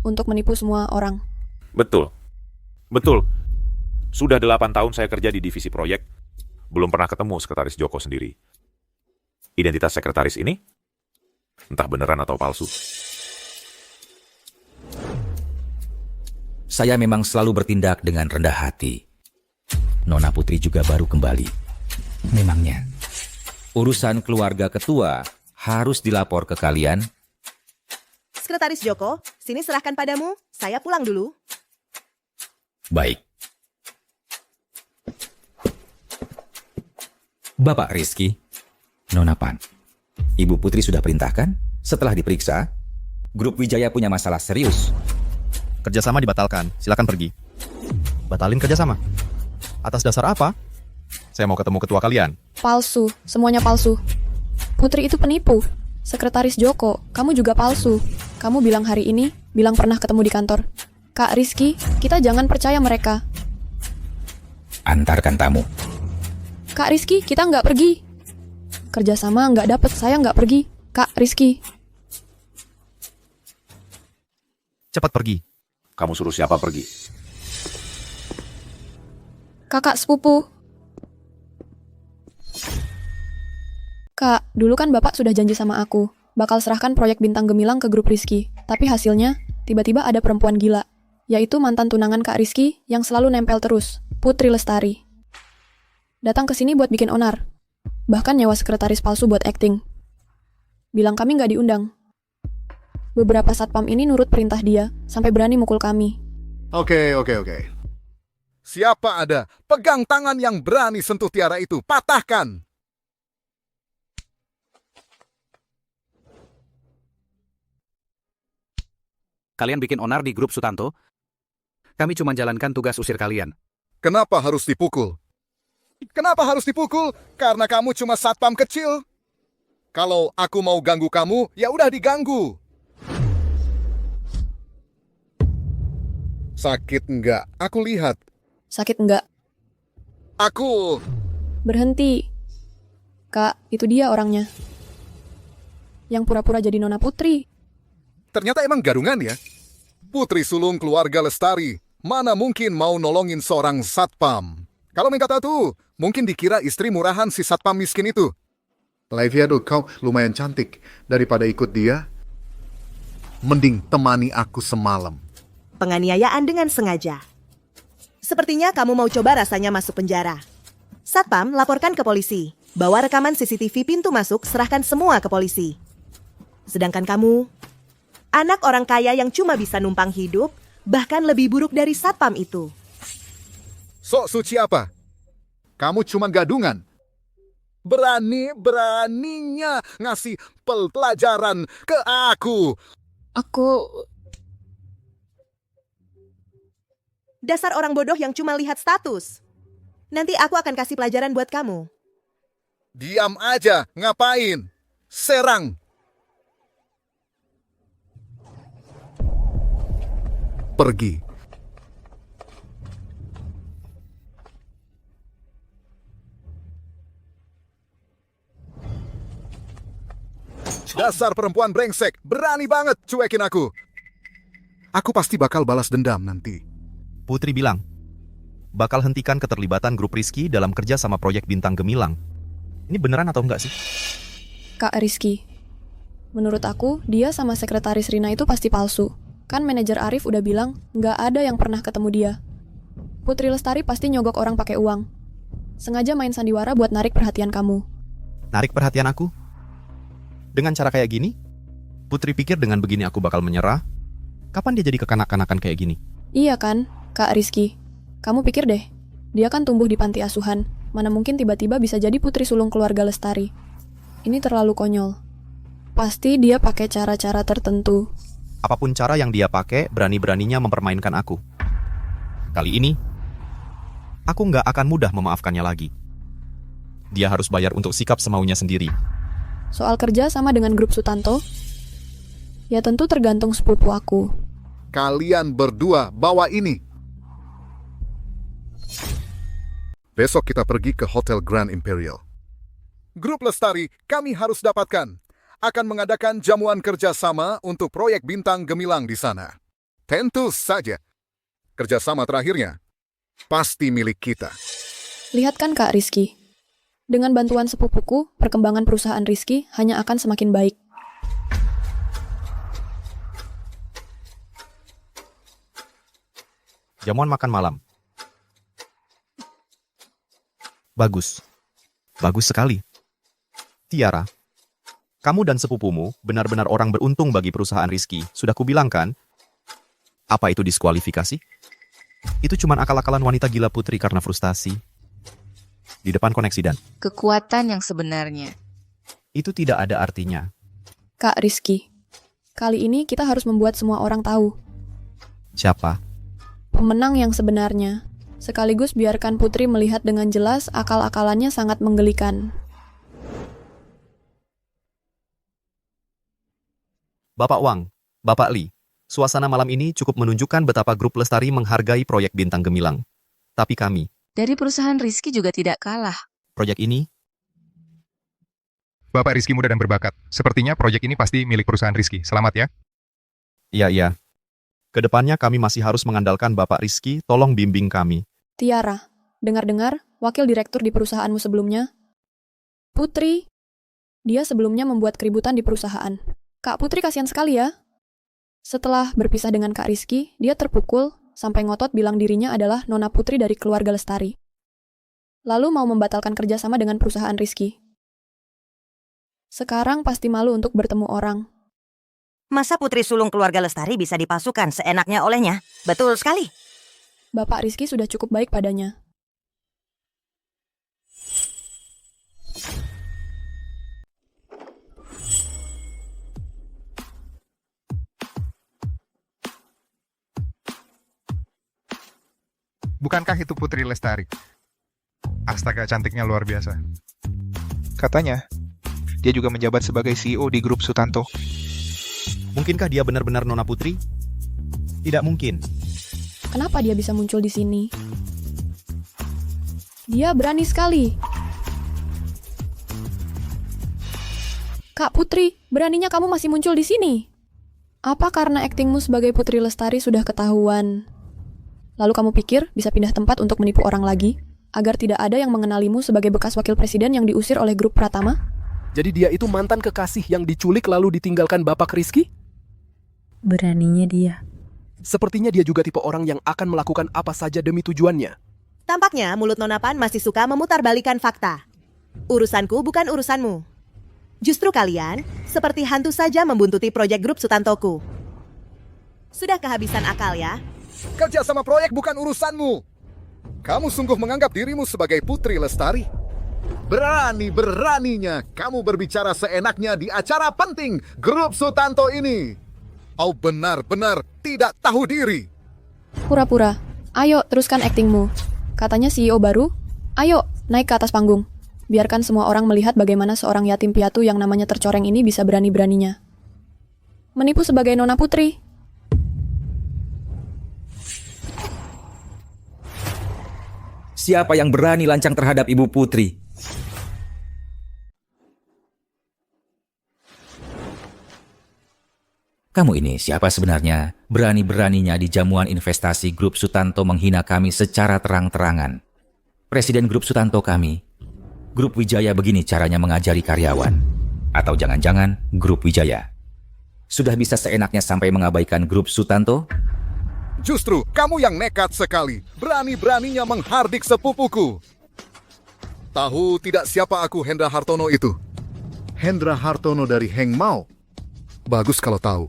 Untuk menipu semua orang.
Betul. Betul. Sudah 8 tahun saya kerja di divisi proyek. Belum pernah ketemu Sekretaris Joko sendiri. Identitas sekretaris ini? Entah beneran atau palsu.
Saya memang selalu bertindak dengan rendah hati. Nona Putri juga baru kembali. Memangnya, urusan keluarga ketua harus dilapor ke kalian?
Sekretaris Joko, sini serahkan padamu. Saya pulang dulu.
Baik. Bapak Rizky, Nona Pan, Ibu Putri sudah perintahkan, setelah diperiksa, grup Wijaya punya masalah serius.
Kerjasama dibatalkan, silakan pergi. Batalin kerjasama? Atas dasar apa? Saya mau ketemu ketua kalian.
Palsu, semuanya palsu. Putri itu penipu. Sekretaris Joko, kamu juga palsu. Kamu bilang hari ini, bilang pernah ketemu di kantor. Kak Rizky, kita jangan percaya mereka.
Antarkan tamu.
Kak Rizky, kita nggak pergi. Kerjasama nggak dapet, saya nggak pergi. Kak Rizky.
Cepat pergi.
Kamu suruh siapa pergi?
Kakak sepupu. Kak, dulu kan Bapak sudah janji sama aku, bakal serahkan proyek Bintang Gemilang ke grup Rizky. Tapi hasilnya, tiba-tiba ada perempuan gila, yaitu mantan tunangan Kak Rizky yang selalu nempel terus, Putri Lestari. Datang ke sini buat bikin onar. Bahkan nyewa sekretaris palsu buat acting. Bilang kami nggak diundang. Beberapa satpam ini nurut perintah dia, sampai berani mukul kami.
Oke. Siapa ada? Pegang tangan yang berani sentuh Tiara itu. Patahkan!
Kalian bikin onar di grup Sutanto? Kami cuma jalankan tugas usir kalian.
Kenapa harus dipukul? Karena kamu cuma satpam kecil. Kalau aku mau ganggu kamu, ya udah diganggu. Sakit enggak? Aku lihat.
Sakit enggak?
Aku...
Berhenti. Kak, itu dia orangnya. Yang pura-pura jadi Nona Putri.
Ternyata emang garungan ya? Putri sulung keluarga Lestari. Mana mungkin mau nolongin seorang satpam? Kalau mereka tahu, mungkin dikira istri murahan si satpam miskin itu. Livia, kau lumayan cantik. Daripada ikut dia, mending temani aku semalam.
Penganiayaan dengan sengaja. Sepertinya kamu mau coba rasanya masuk penjara. Satpam, laporkan ke polisi. Bawa rekaman CCTV pintu masuk, serahkan semua ke polisi. Sedangkan kamu, anak orang kaya yang cuma bisa numpang hidup, bahkan lebih buruk dari satpam itu.
Sok suci apa? Kamu cuma gadungan. Beraninya ngasih pelajaran ke aku.
Dasar orang bodoh yang cuma lihat status. Nanti aku akan kasih pelajaran buat kamu.
Diam aja, ngapain? Serang. Pergi. Dasar perempuan brengsek, berani banget cuekin aku. Aku pasti bakal balas dendam nanti.
Putri bilang, bakal hentikan keterlibatan grup Rizky dalam kerja sama proyek Bintang Gemilang. Ini beneran atau enggak sih?
Kak Rizky, menurut aku, dia sama sekretaris Rina itu pasti palsu. Kan manajer Arif udah bilang, nggak ada yang pernah ketemu dia. Putri Lestari pasti nyogok orang pakai uang. Sengaja main sandiwara buat narik perhatian kamu.
Narik perhatian aku? Dengan cara kayak gini? Putri pikir dengan begini aku bakal menyerah? Kapan dia jadi kekanak-kanakan kayak gini?
Iya kan, Kak Rizky? Kamu pikir deh, dia kan tumbuh di panti asuhan. Mana mungkin tiba-tiba bisa jadi putri sulung keluarga Lestari. Ini terlalu konyol. Pasti dia pakai cara-cara tertentu.
Apapun cara yang dia pakai, berani-beraninya mempermainkan aku. Kali ini, aku nggak akan mudah memaafkannya lagi. Dia harus bayar untuk sikap semaunya sendiri.
Soal kerja sama dengan grup Sutanto, ya tentu tergantung sepupu aku.
Kalian berdua bawa ini. Besok kita pergi ke Hotel Grand Imperial. Grup Lestari kami harus dapatkan. Akan mengadakan jamuan kerjasama untuk proyek Bintang Gemilang di sana. Tentu saja. Kerjasama terakhirnya pasti milik kita.
Lihat kan Kak Rizky, dengan bantuan sepupuku, perkembangan perusahaan Rizky hanya akan semakin baik.
Jamuan makan malam. Bagus. Bagus sekali. Tiara, kamu dan sepupumu benar-benar orang beruntung bagi perusahaan Rizky. Sudah kubilang kan? Apa itu diskualifikasi? Itu cuma akal-akalan wanita gila Putri karena frustasi. Di depan koneksi dan
Kekuatan yang sebenarnya.
itu tidak ada artinya.
Kak Rizky, kali ini kita harus membuat semua orang tahu.
Siapa?
Pemenang yang sebenarnya. Sekaligus biarkan Putri melihat dengan jelas akal-akalannya sangat menggelikan.
Bapak Wang, Bapak Li, suasana malam ini cukup menunjukkan betapa grup Lestari menghargai proyek Bintang Gemilang. Tapi kami,
Dari perusahaan Rizky juga tidak kalah.
proyek ini,
Bapak Rizky muda dan berbakat. Sepertinya proyek ini pasti milik perusahaan Rizky. Selamat ya.
iya. Kedepannya kami masih harus mengandalkan Bapak Rizky, tolong bimbing kami.
Tiara, dengar-dengar, wakil direktur di perusahaanmu sebelumnya, Putri, dia sebelumnya membuat keributan di perusahaan. Kak Putri kasihan sekali ya. Setelah berpisah dengan Kak Rizky, dia terpukul sampai ngotot bilang dirinya adalah Nona Putri dari keluarga Lestari. Lalu mau membatalkan kerjasama dengan perusahaan Rizky. Sekarang pasti malu untuk bertemu orang.
Masa putri sulung keluarga Lestari bisa dipalsukan seenaknya olehnya? Betul sekali.
Bapak Rizky sudah cukup baik padanya.
Bukankah itu Putri Lestari? Astaga, cantiknya luar biasa. Katanya, dia juga menjabat sebagai CEO di grup Sutanto.
Mungkinkah dia benar-benar Nona Putri? Tidak mungkin.
Kenapa dia bisa muncul di sini? Dia berani sekali. Kak Putri, beraninya kamu masih muncul di sini? Apa karena aktingmu sebagai Putri Lestari sudah ketahuan? Lalu kamu pikir bisa pindah tempat untuk menipu orang lagi? Agar tidak ada yang mengenalimu sebagai bekas wakil presiden yang diusir oleh grup Pratama?
Jadi dia itu mantan kekasih yang diculik lalu ditinggalkan Bapak Rizky?
Beraninya dia.
Sepertinya dia juga tipe orang yang akan melakukan apa saja demi tujuannya.
Tampaknya mulut Nona Pan masih suka memutarbalikan fakta. Urusanku bukan urusanmu. Justru kalian seperti hantu saja membuntuti proyek grup Sutantoku. Sudah kehabisan akal ya?
Kerja sama proyek bukan urusanmu. Kamu sungguh menganggap dirimu sebagai Putri Lestari? Berani-beraninya kamu berbicara seenaknya di acara penting grup Sutanto ini. Kau benar-benar tidak tahu diri.
Pura-pura. Ayo, teruskan aktingmu. Katanya CEO baru. Ayo, naik ke atas panggung. Biarkan semua orang melihat bagaimana seorang yatim piatu yang namanya tercoreng ini bisa berani-beraninya menipu sebagai Nona Putri.
Siapa yang berani lancang terhadap Ibu Putri? Kamu ini siapa sebenarnya? Berani-beraninya di jamuan investasi Grup Sutanto menghina kami secara terang-terangan. Presiden Grup Sutanto kami, Grup Wijaya begini caranya mengajari karyawan. Atau jangan-jangan Grup Wijaya sudah bisa seenaknya sampai mengabaikan Grup Sutanto?
Justru kamu yang nekat sekali, berani-beraninya menghardik sepupuku. Tahu tidak siapa aku Hendra Hartono itu? Hendra Hartono dari Heng Mao. Bagus kalau tahu.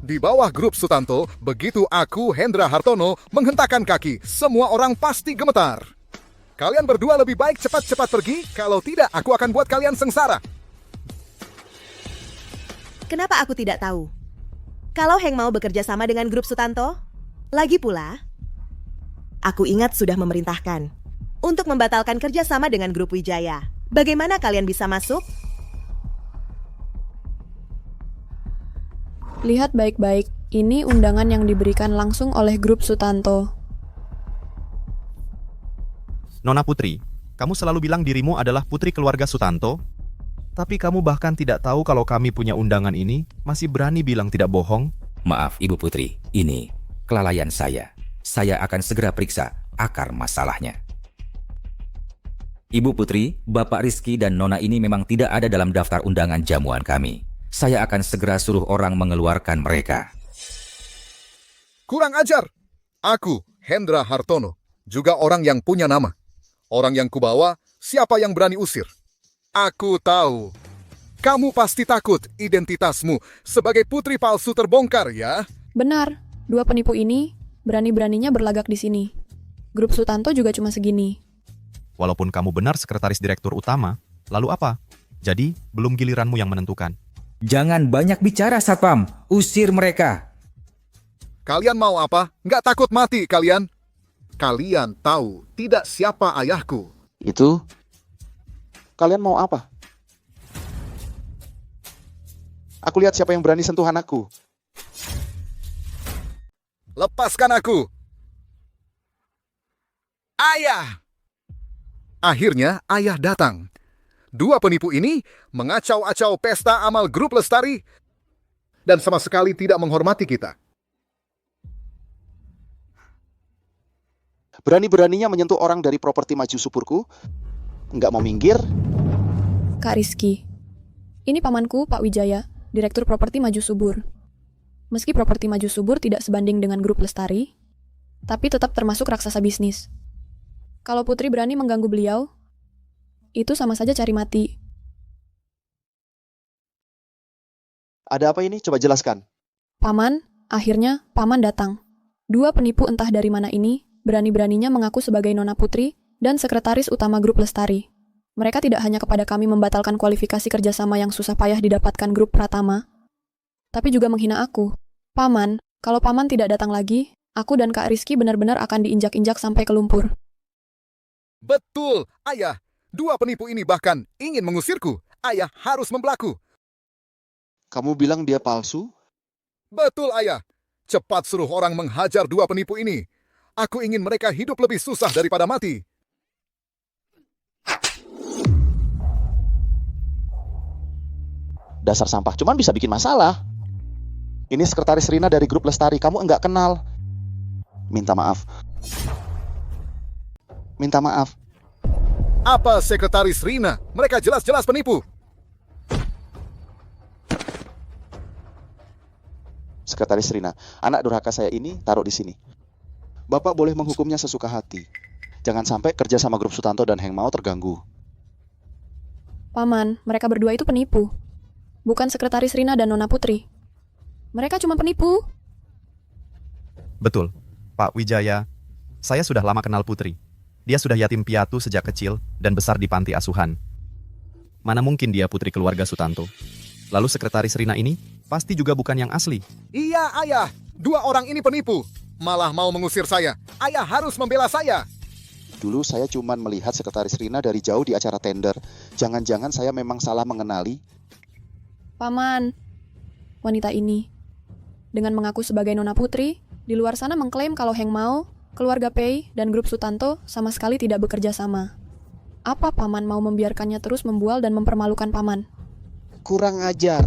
Di bawah Grup Sutanto, begitu aku Hendra Hartono menghentakkan kaki, semua orang pasti gemetar. Kalian berdua lebih baik cepat-cepat pergi, kalau tidak aku akan buat kalian sengsara.
Kenapa aku tidak tahu? Kalau Heng Mao bekerja sama dengan Grup Sutanto? Lagi pula, aku ingat sudah memerintahkan untuk membatalkan kerjasama dengan Grup Wijaya. Bagaimana kalian bisa masuk?
Lihat baik-baik, ini undangan yang diberikan langsung oleh Grup Sutanto.
Nona Putri, kamu selalu bilang dirimu adalah putri keluarga Sutanto, tapi kamu bahkan tidak tahu kalau kami punya undangan ini, masih berani bilang tidak bohong?
Maaf Ibu Putri, ini kelalaian saya. Saya akan segera periksa akar masalahnya. Ibu Putri, Bapak Rizky dan Nona ini memang tidak ada dalam daftar undangan jamuan kami. Saya akan segera suruh orang mengeluarkan mereka.
Kurang ajar. Aku, Hendra Hartono, juga orang yang punya nama. Orang yang kubawa, siapa yang berani usir? Aku tahu. Kamu pasti takut identitasmu sebagai putri palsu terbongkar, ya?
Benar, dua penipu ini berani-beraninya berlagak di sini. Grup Sutanto juga cuma segini.
Walaupun kamu benar sekretaris direktur utama, lalu apa? Jadi, belum giliranmu yang menentukan.
Jangan banyak bicara, Satpam. Usir mereka.
Kalian mau apa? Nggak takut mati kalian? Kalian tahu tidak siapa ayahku.
Itu? Kalian mau apa? Aku lihat siapa yang berani sentuh anakku.
Lepaskan aku. Ayah! Akhirnya ayah datang. Dua penipu ini mengacau-acau pesta amal Grup Lestari dan sama sekali tidak menghormati kita.
Berani-beraninya menyentuh orang dari properti maju suburku. Nggak mau minggir.
Kak Rizky, ini pamanku Pak Wijaya, Direktur Properti Maju Subur. Meski Properti Maju Subur tidak sebanding dengan Grup Lestari, tapi tetap termasuk raksasa bisnis. Kalau Putri berani mengganggu beliau, itu sama saja cari mati.
Ada apa ini? Coba jelaskan.
Paman, akhirnya Paman datang. Dua penipu entah dari mana ini, berani-beraninya mengaku sebagai Nona Putri dan sekretaris utama Grup Lestari. Mereka tidak hanya kepada kami membatalkan kualifikasi kerjasama yang susah payah didapatkan Grup Pratama, tapi juga menghina aku. Paman, kalau Paman tidak datang lagi, aku dan Kak Rizky benar-benar akan diinjak-injak sampai ke lumpur.
Betul, ayah. Dua penipu ini bahkan ingin mengusirku. Ayah harus membelaku.
Kamu bilang dia palsu?
Betul, ayah. Cepat suruh orang menghajar dua penipu ini. Aku ingin mereka hidup lebih susah daripada mati.
Dasar sampah, cuman bisa bikin masalah. Ini sekretaris Rina dari Grup Lestari, kamu enggak kenal. Minta maaf. Minta maaf.
Apa sekretaris Rina? Mereka jelas-jelas penipu.
Sekretaris Rina, anak durhaka saya ini taruh di sini. Bapak boleh menghukumnya sesuka hati. Jangan sampai kerja sama Grup Sutanto dan Heng Mao terganggu.
Paman, mereka berdua itu penipu. Bukan sekretaris Rina dan Nona Putri. Mereka cuma penipu.
Betul, Pak Wijaya. Saya sudah lama kenal Putri. Dia sudah yatim piatu sejak kecil dan besar di panti asuhan. Mana mungkin dia putri keluarga Sutanto? Lalu sekretaris Rina ini pasti juga bukan yang asli.
Iya, ayah. Dua orang ini penipu. Malah mau mengusir saya. Ayah harus membela saya.
Dulu saya cuma melihat sekretaris Rina dari jauh di acara tender. Jangan-jangan saya memang salah mengenali.
Paman, wanita ini, dengan mengaku sebagai Nona Putri, di luar sana mengklaim kalau Heng Mao, keluarga Pei, dan Grup Sutanto sama sekali tidak bekerja sama. Apa Paman mau membiarkannya terus membual dan mempermalukan Paman?
Kurang ajar.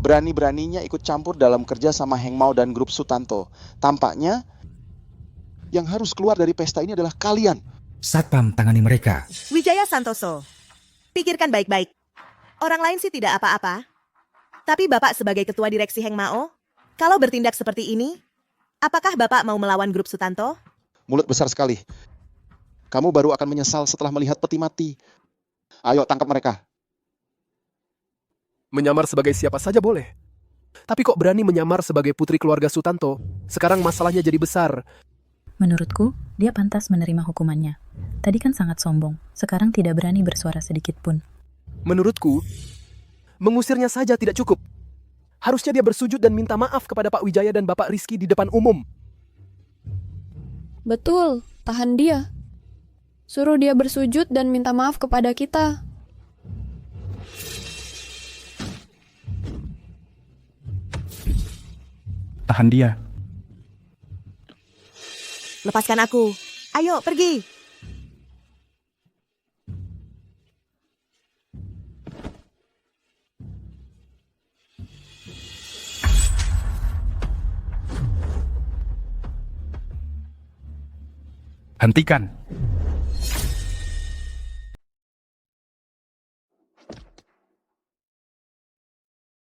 berani-beraninya ikut campur dalam kerja sama Heng Mao dan grup Sutanto. Tampaknya yang harus keluar dari pesta ini adalah kalian.
Satpam tangani mereka.
Wijaya Santoso, pikirkan baik-baik. Orang lain sih tidak apa-apa. Tapi Bapak sebagai ketua direksi Heng Mao, kalau bertindak seperti ini, apakah Bapak mau melawan grup Sutanto?
Mulut besar sekali. Kamu baru akan menyesal setelah melihat peti mati. Ayo tangkap mereka.
Menyamar sebagai siapa saja boleh. Tapi kok berani menyamar sebagai putri keluarga Sutanto? Sekarang masalahnya jadi besar.
Menurutku, dia pantas menerima hukumannya. Tadi kan sangat sombong, sekarang tidak berani bersuara sedikit pun.
Menurutku, mengusirnya saja tidak cukup. Harusnya dia bersujud dan minta maaf kepada Pak Wijaya dan Bapak Rizky di depan umum.
Betul, tahan dia. Suruh dia bersujud dan minta maaf kepada kita.
Tahan dia.
Lepaskan aku. Ayo, pergi.
Hentikan.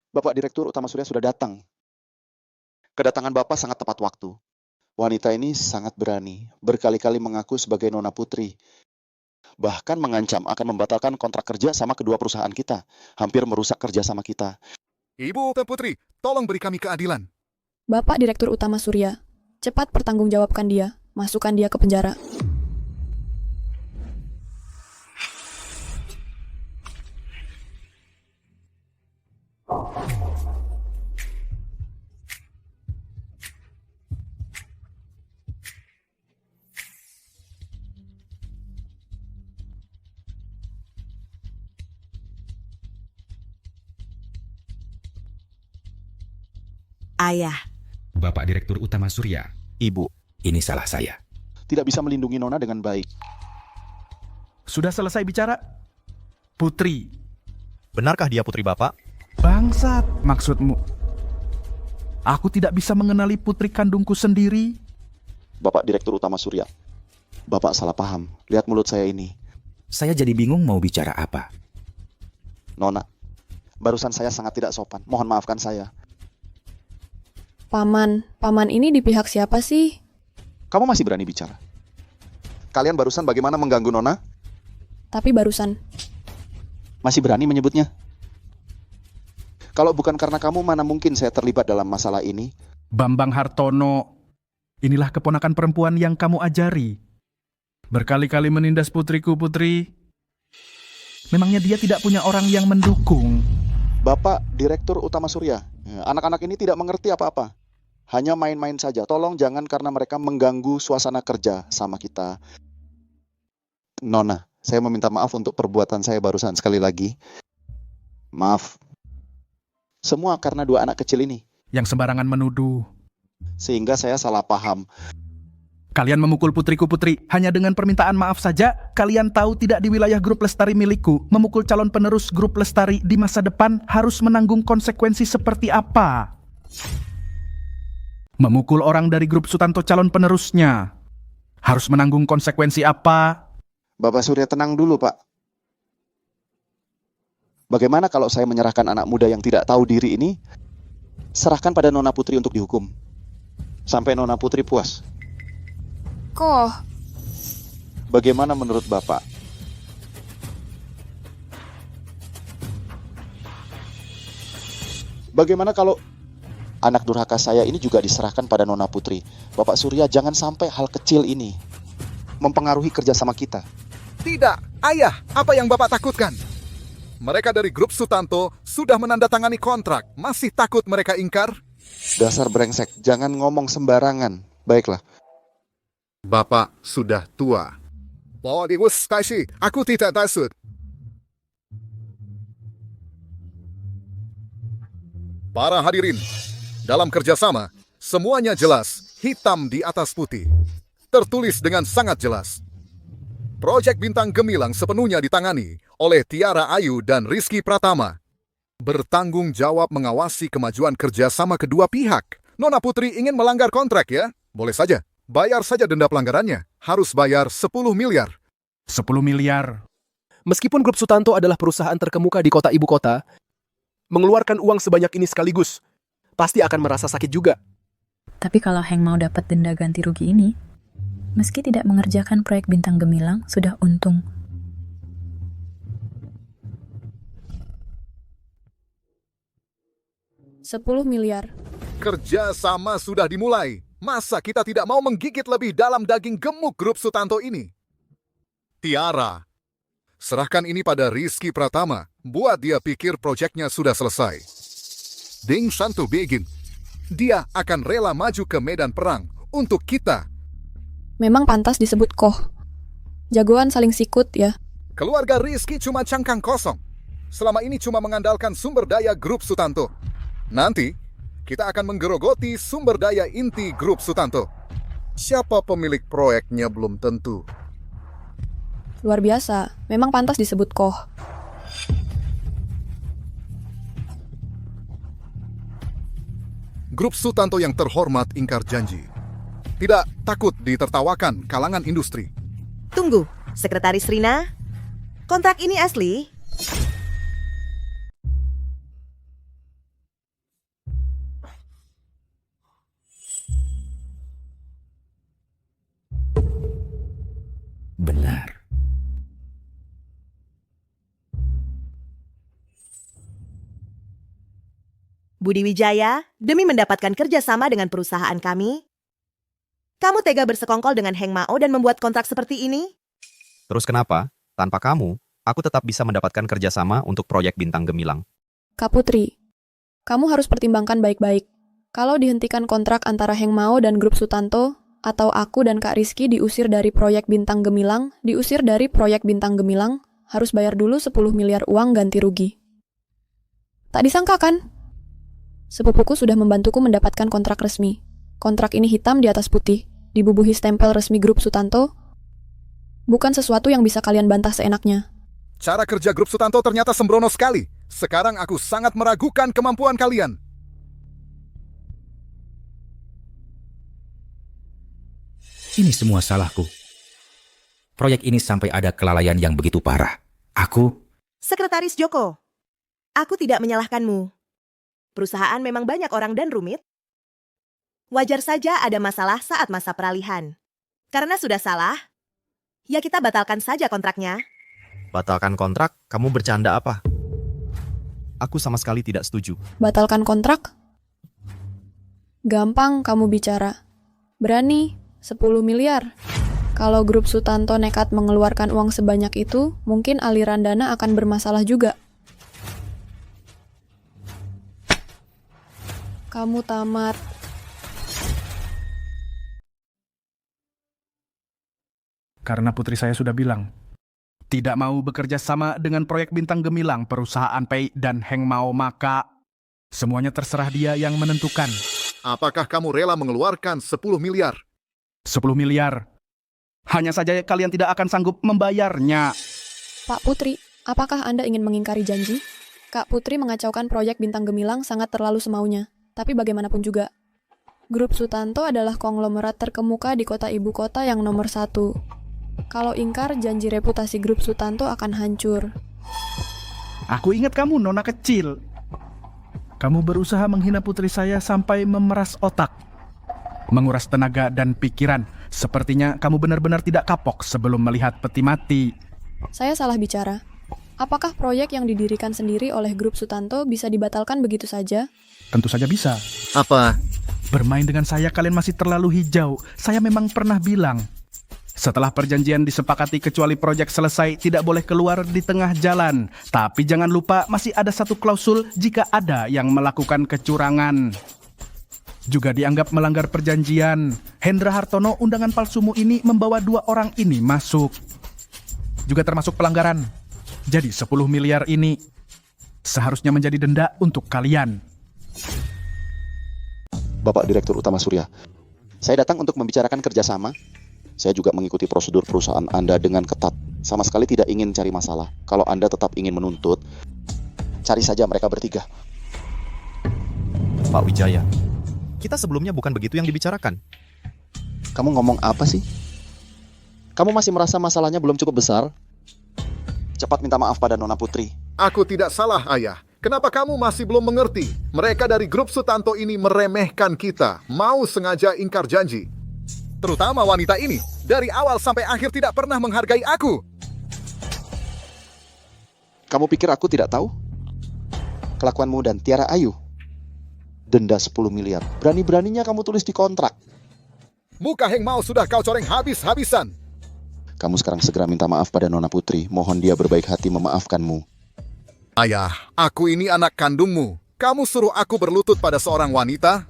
Bapak Direktur Utama Surya sudah datang. Kedatangan Bapak sangat tepat waktu. Wanita ini sangat berani, berkali-kali mengaku sebagai Nona Putri. Bahkan mengancam akan membatalkan kontrak kerja sama kedua perusahaan kita. Hampir merusak kerja sama kita.
Ibu dan Putri, tolong beri kami keadilan.
Bapak Direktur Utama Surya, cepat pertanggungjawabkan dia. Masukkan dia ke penjara.
Ayah.
Bapak Direktur Utama Surya.
Ibu.
Ini salah saya.
Tidak bisa melindungi Nona dengan baik.
Sudah selesai bicara? Putri.
Benarkah dia putri Bapak?
Bangsat, maksudmu. Aku tidak bisa mengenali putri kandungku sendiri.
Bapak Direktur Utama Surya, Bapak salah paham. Lihat mulut saya ini.
Saya jadi bingung mau bicara apa.
Nona, barusan saya sangat tidak sopan. Mohon maafkan saya.
Paman ini di pihak siapa sih?
Kamu masih berani bicara? Kalian barusan bagaimana mengganggu Nona?
Tapi barusan.
Masih berani menyebutnya? Kalau bukan karena kamu, mana mungkin saya terlibat dalam masalah ini?
Bambang Hartono, inilah keponakan perempuan yang kamu ajari. Berkali-kali menindas putriku, Putri. Memangnya dia tidak punya orang yang mendukung?
Bapak Direktur Utama Surya, anak-anak ini tidak mengerti apa-apa. Hanya main-main saja. Tolong jangan karena mereka mengganggu suasana kerja sama kita. Nona, saya meminta maaf untuk perbuatan saya barusan sekali lagi. Maaf. Semua karena dua anak kecil ini.
Yang sembarangan menuduh.
Sehingga saya salah paham.
Kalian memukul putriku, Putri. Hanya dengan permintaan maaf saja, kalian tahu tidak di wilayah grup Lestari milikku, memukul calon penerus grup Lestari di masa depan harus menanggung konsekuensi seperti apa? Memukul orang dari grup Sutanto calon penerusnya harus menanggung konsekuensi apa?
Bapak Surya tenang dulu, Pak. Bagaimana kalau saya menyerahkan anak muda yang tidak tahu diri ini? Serahkan pada Nona Putri untuk dihukum. Sampai Nona Putri puas.
Kok?
Bagaimana menurut Bapak? Bagaimana kalau anak durhaka saya ini juga diserahkan pada Nona Putri? Bapak Surya, jangan sampai hal kecil ini mempengaruhi kerjasama kita.
Tidak, ayah, apa yang Bapak takutkan? Mereka dari grup Sutanto sudah menandatangani kontrak. Masih takut mereka ingkar?
Dasar brengsek, jangan ngomong sembarangan. Baiklah.
Bapak sudah tua. Bollywood kasih, aku tidak takut. Para hadirin, dalam kerjasama, semuanya jelas, hitam di atas putih. Tertulis dengan sangat jelas. Proyek Bintang Gemilang sepenuhnya ditangani oleh Tiara Ayu dan Rizky Pratama. bertanggung jawab mengawasi kemajuan kerjasama kedua pihak. Nona Putri ingin melanggar kontrak ya? Boleh saja. Bayar saja denda pelanggarannya. Harus bayar 10 miliar.
10 miliar.
Meskipun Grup Sutanto adalah perusahaan terkemuka di kota ibu kota, mengeluarkan uang sebanyak ini sekaligus pasti akan merasa sakit juga.
Tapi kalau Heng mau dapat denda ganti rugi ini, meski tidak mengerjakan proyek Bintang Gemilang, sudah untung.
$10 miliar.
Kerjasama sudah dimulai. Masa kita tidak mau menggigit lebih dalam daging gemuk Grup Sutanto ini? Tiara, serahkan ini pada Rizky Pratama. Buat dia pikir proyeknya sudah selesai. Ding Santo Begin. Dia akan rela maju ke medan perang untuk kita.
Memang pantas disebut koh. Jagoan saling sikut ya.
Keluarga Rizky cuma cangkang kosong. Selama ini cuma mengandalkan sumber daya Grup Sutanto. Nanti, kita akan menggerogoti sumber daya inti Grup Sutanto. Siapa pemilik proyeknya belum tentu.
Luar biasa, memang pantas disebut koh.
Grup Sutanto yang terhormat ingkar janji. Tidak takut ditertawakan kalangan industri.
Tunggu, Sekretaris Rina. Kontrak ini asli?
Benar.
Budi Wijaya, demi mendapatkan kerjasama dengan perusahaan kami, kamu tega bersekongkol dengan Heng Mao dan membuat kontrak seperti ini?
Terus kenapa? Tanpa kamu, aku tetap bisa mendapatkan kerjasama untuk proyek Bintang Gemilang.
Kak Putri, kamu harus pertimbangkan baik-baik. Kalau dihentikan kontrak antara Heng Mao dan Grup Sutanto, atau aku dan Kak Rizky diusir dari proyek Bintang Gemilang, harus bayar dulu 10 miliar uang ganti rugi. Tak disangka kan? Sepupuku sudah membantuku mendapatkan kontrak resmi. Kontrak ini hitam di atas putih, dibubuhi stempel resmi Grup Sutanto. Bukan sesuatu yang bisa kalian bantah seenaknya.
Cara kerja Grup Sutanto ternyata sembrono sekali. Sekarang aku sangat meragukan kemampuan kalian.
Ini semua salahku. Proyek ini sampai ada kelalaian yang begitu parah.
Sekretaris Joko, aku tidak menyalahkanmu. Perusahaan memang banyak orang dan rumit. Wajar saja ada masalah saat masa peralihan. Karena sudah salah, ya kita batalkan saja kontraknya.
Batalkan kontrak? Kamu bercanda apa? Aku sama sekali tidak setuju.
Batalkan kontrak? Gampang kamu bicara. Berani, 10 miliar. Kalau Grup Sutanto nekat mengeluarkan uang sebanyak itu, mungkin aliran dana akan bermasalah juga. Kamu tamat.
Karena putri saya sudah bilang, tidak mau bekerja sama dengan proyek Bintang Gemilang, perusahaan Pei dan Heng Mao, maka semuanya terserah dia yang menentukan.
Apakah kamu rela mengeluarkan 10 miliar?
10 miliar. Hanya saja kalian tidak akan sanggup membayarnya.
Pak Putri, apakah Anda ingin mengingkari janji? Kak Putri mengacaukan proyek Bintang Gemilang sangat terlalu semaunya. Tapi bagaimanapun juga, Grup Sutanto adalah konglomerat terkemuka di kota ibu kota yang nomor 1. Kalau ingkar, janji reputasi Grup Sutanto akan hancur.
Aku ingat kamu, nona kecil. Kamu berusaha menghina putri saya sampai memeras otak, menguras tenaga dan pikiran. Sepertinya kamu benar-benar tidak kapok sebelum melihat peti mati.
Saya salah bicara. Apakah proyek yang didirikan sendiri oleh Grup Sutanto bisa dibatalkan begitu saja?
Tentu saja bisa.
Apa?
Bermain dengan saya kalian masih terlalu hijau. Saya memang pernah bilang, setelah perjanjian disepakati kecuali proyek selesai tidak boleh keluar di tengah jalan. Tapi jangan lupa masih ada satu klausul jika ada yang melakukan kecurangan. Juga dianggap melanggar perjanjian. Hendra Hartono, undangan palsumu ini membawa 2 orang ini masuk. Juga termasuk pelanggaran. Jadi 10 miliar ini seharusnya menjadi denda untuk kalian.
Bapak Direktur Utama Surya, saya datang untuk membicarakan kerjasama. Saya juga mengikuti prosedur perusahaan Anda dengan ketat. Sama sekali tidak ingin cari masalah. Kalau Anda tetap ingin menuntut, Cari saja mereka bertiga.
Pak Wijaya, kita sebelumnya bukan begitu yang dibicarakan.
Kamu ngomong apa sih? Kamu masih merasa masalahnya belum cukup besar? Cepat minta maaf pada Nona Putri.
Aku tidak salah, Ayah. Kenapa kamu masih belum mengerti? Mereka dari grup Sutanto ini meremehkan kita, mau sengaja ingkar janji. Terutama wanita ini, dari awal sampai akhir tidak pernah menghargai aku.
Kamu pikir aku tidak tahu? Kelakuanmu dan Tiara Ayu. Denda 10 miliar. Berani-beraninya kamu tulis di kontrak.
Muka Heng Mao sudah kau coreng habis-habisan.
Kamu sekarang segera minta maaf pada Nona Putri. Mohon dia berbaik hati memaafkanmu.
Ayah, aku ini anak kandungmu. Kamu suruh aku berlutut pada seorang wanita?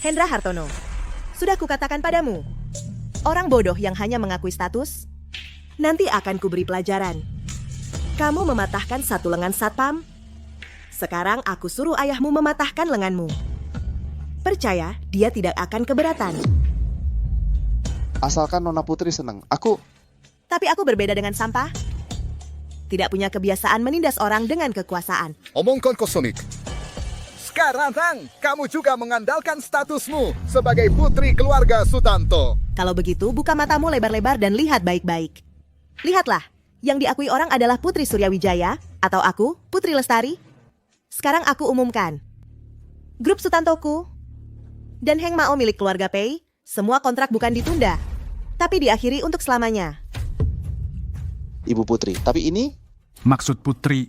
Hendra Hartono, sudah kukatakan padamu, orang bodoh yang hanya mengakui status, nanti akan kuberi pelajaran. Kamu mematahkan satu lengan satpam, sekarang aku suruh ayahmu mematahkan lenganmu. Percaya, dia tidak akan keberatan.
Asalkan Nona Putri senang.
Tapi aku berbeda dengan sampah. Tidak punya kebiasaan menindas orang dengan kekuasaan.
Omongkan Kosonik. Sekarang, kamu juga mengandalkan statusmu sebagai putri keluarga Sutanto.
Kalau begitu, buka matamu lebar-lebar dan lihat baik-baik. Lihatlah, yang diakui orang adalah Putri Suryawijaya, atau aku, Putri Lestari. Sekarang aku umumkan. Grup Sutantoku dan Heng Mao milik keluarga Pei, semua kontrak bukan ditunda, tapi diakhiri untuk selamanya.
Ibu Putri, tapi ini...
Maksud Putri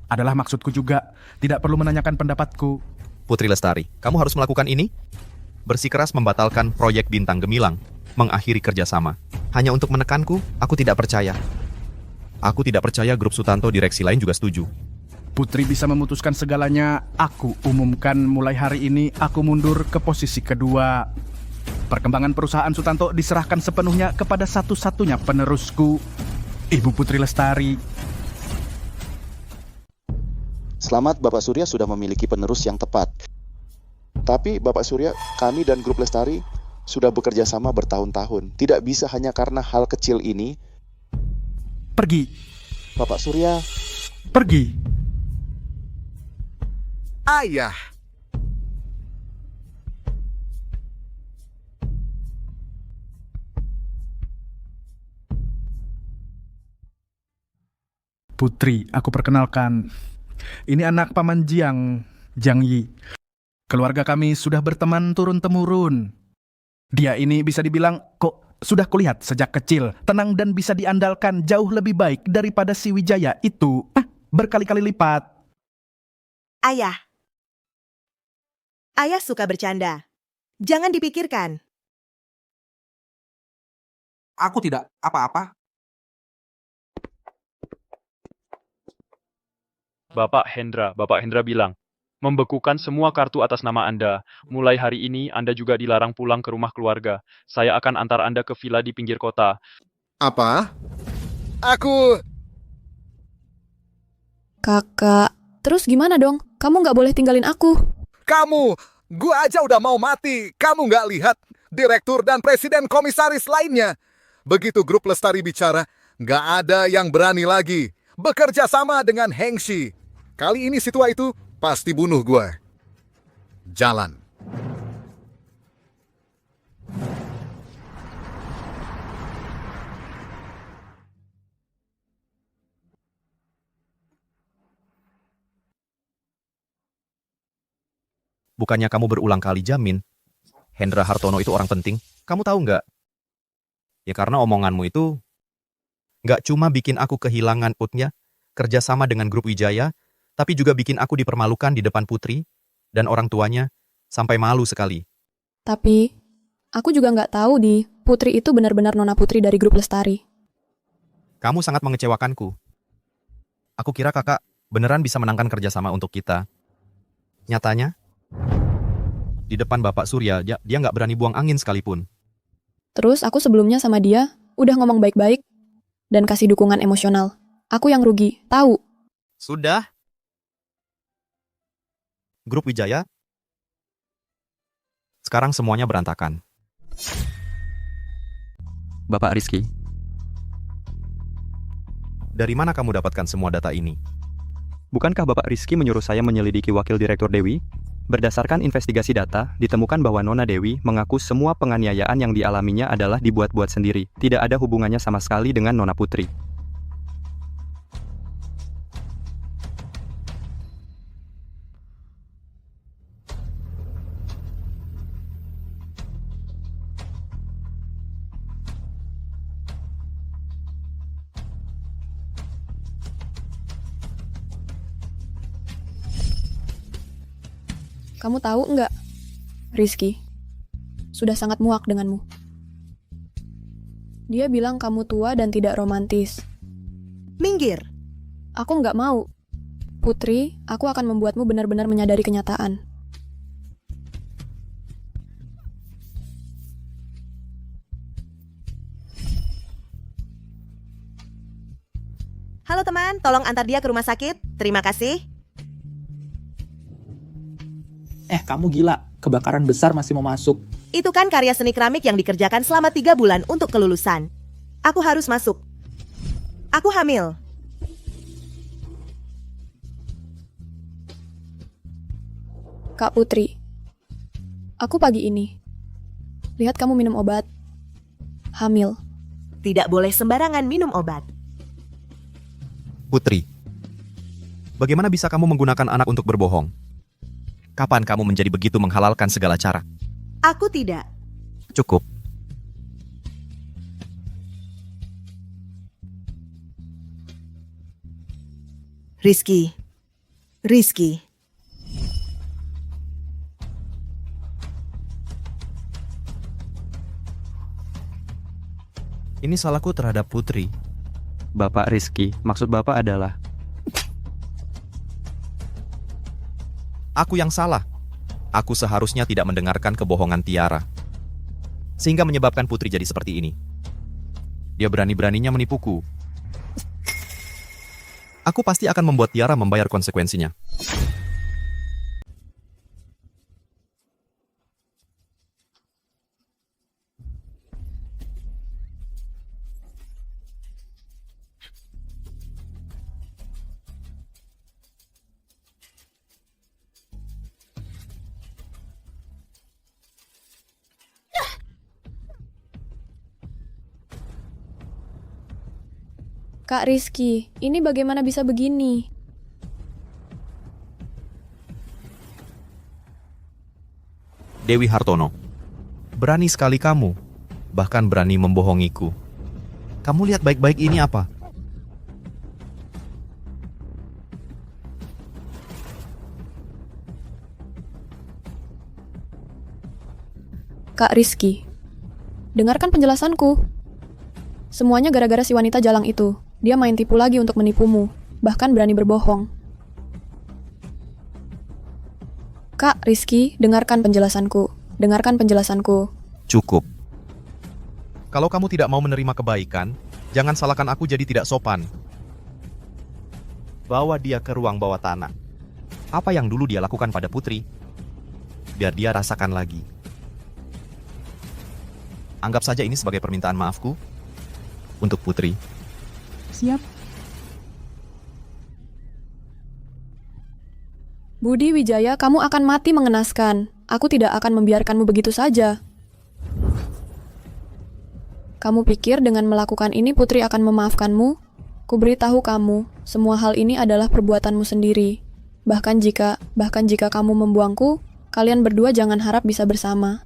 adalah maksudku juga. Tidak perlu menanyakan pendapatku.
Putri Lestari, kamu harus melakukan ini? Bersikeras membatalkan proyek Bintang Gemilang, mengakhiri kerjasama. Hanya untuk menekanku, aku tidak percaya. Aku tidak percaya grup Sutanto direksi lain juga setuju.
Putri bisa memutuskan segalanya. Aku umumkan mulai hari ini aku mundur ke posisi kedua. Perkembangan perusahaan Sutanto diserahkan sepenuhnya kepada satu-satunya penerusku, Ibu Putri Lestari.
Selamat, Bapak Surya sudah memiliki penerus yang tepat. Tapi Bapak Surya, kami dan grup Lestari sudah bekerja sama bertahun-tahun. Tidak bisa hanya karena hal kecil ini.
Pergi.
Bapak Surya.
Pergi.
Ayah.
Putri, aku perkenalkan. Ini anak Paman Jiang, Jiang Yi. Keluarga kami sudah berteman turun-temurun. Dia ini bisa dibilang, kok sudah kulihat sejak kecil, tenang dan bisa diandalkan jauh lebih baik daripada si Wijaya itu. Berkali-kali lipat.
Ayah. Ayah suka bercanda. Jangan dipikirkan.
Aku tidak apa-apa.
Bapak Hendra bilang, membekukan semua kartu atas nama Anda. Mulai hari ini Anda juga dilarang pulang ke rumah keluarga. Saya akan antar Anda ke villa di pinggir kota.
Apa? Aku...
Kakak, terus gimana dong? Kamu nggak boleh tinggalin aku.
Kamu, gua aja udah mau mati. Kamu nggak lihat direktur dan presiden komisaris lainnya. Begitu grup Lestari bicara, nggak ada yang berani lagi bekerja sama dengan Heng Shi. Kali ini si tua itu pasti bunuh gue. Jalan.
Bukannya kamu berulang kali jamin, Hendra Hartono itu orang penting. Kamu tahu nggak? Ya karena omonganmu itu nggak cuma bikin aku kehilangan utnya, kerjasama dengan grup Wijaya, tapi juga bikin aku dipermalukan di depan Putri dan orang tuanya, sampai malu sekali.
Tapi, aku juga nggak tahu Putri itu benar-benar Nona Putri dari grup Lestari.
Kamu sangat mengecewakanku. Aku kira kakak beneran bisa menangkan kerjasama untuk kita. Nyatanya, di depan Bapak Surya, dia nggak berani buang angin sekalipun.
Terus aku sebelumnya sama dia udah ngomong baik-baik dan kasih dukungan emosional. Aku yang rugi, tahu?
Sudah. Grup Wijaya, sekarang semuanya berantakan.
Bapak Rizky.
Dari mana kamu dapatkan semua data ini?
Bukankah Bapak Rizky menyuruh saya menyelidiki Wakil Direktur Dewi? Berdasarkan investigasi data, ditemukan bahwa Nona Dewi mengaku semua penganiayaan yang dialaminya adalah dibuat-buat sendiri. Tidak ada hubungannya sama sekali dengan Nona Putri.
Kamu tahu nggak, Rizky? Sudah sangat muak denganmu. Dia bilang kamu tua dan tidak romantis.
Minggir.
Aku nggak mau. Putri, aku akan membuatmu benar-benar menyadari kenyataan.
Halo teman, tolong antar dia ke rumah sakit. Terima kasih.
Kamu gila, kebakaran besar masih mau masuk.
Itu kan karya seni keramik yang dikerjakan selama 3 bulan untuk kelulusan. Aku harus masuk. Aku hamil.
Kak Putri, aku pagi ini lihat kamu minum obat. Hamil.
Tidak boleh sembarangan minum obat.
Putri, bagaimana bisa kamu menggunakan anak untuk berbohong? Kapan kamu menjadi begitu menghalalkan segala cara?
Aku tidak.
Cukup.
Rizky.
Ini salahku terhadap Putri.
Bapak Rizky, maksud Bapak adalah...
Aku yang salah. Aku seharusnya tidak mendengarkan kebohongan Tiara. Sehingga menyebabkan Putri jadi seperti ini. Dia berani-beraninya menipuku. Aku pasti akan membuat Tiara membayar konsekuensinya.
Kak Rizky, ini bagaimana bisa begini?
Dewi Hartono, berani sekali kamu. Bahkan berani membohongiku. Kamu lihat baik-baik ini apa?
Kak Rizky, dengarkan penjelasanku. Semuanya gara-gara si wanita jalang itu. Dia main tipu lagi untuk menipumu, bahkan berani berbohong. Kak Rizky, dengarkan penjelasanku.
Cukup. Kalau kamu tidak mau menerima kebaikan, jangan salahkan aku jadi tidak sopan. Bawa dia ke ruang bawah tanah. Apa yang dulu dia lakukan pada Putri, biar dia rasakan lagi. Anggap saja ini sebagai permintaan maafku untuk Putri.
Siap.
Budi Wijaya, kamu akan mati mengenaskan. Aku tidak akan membiarkanmu begitu saja. Kamu pikir dengan melakukan ini Putri akan memaafkanmu? Kuberitahu kamu, semua hal ini adalah perbuatanmu sendiri. Bahkan jika kamu membuangku, kalian berdua jangan harap bisa bersama.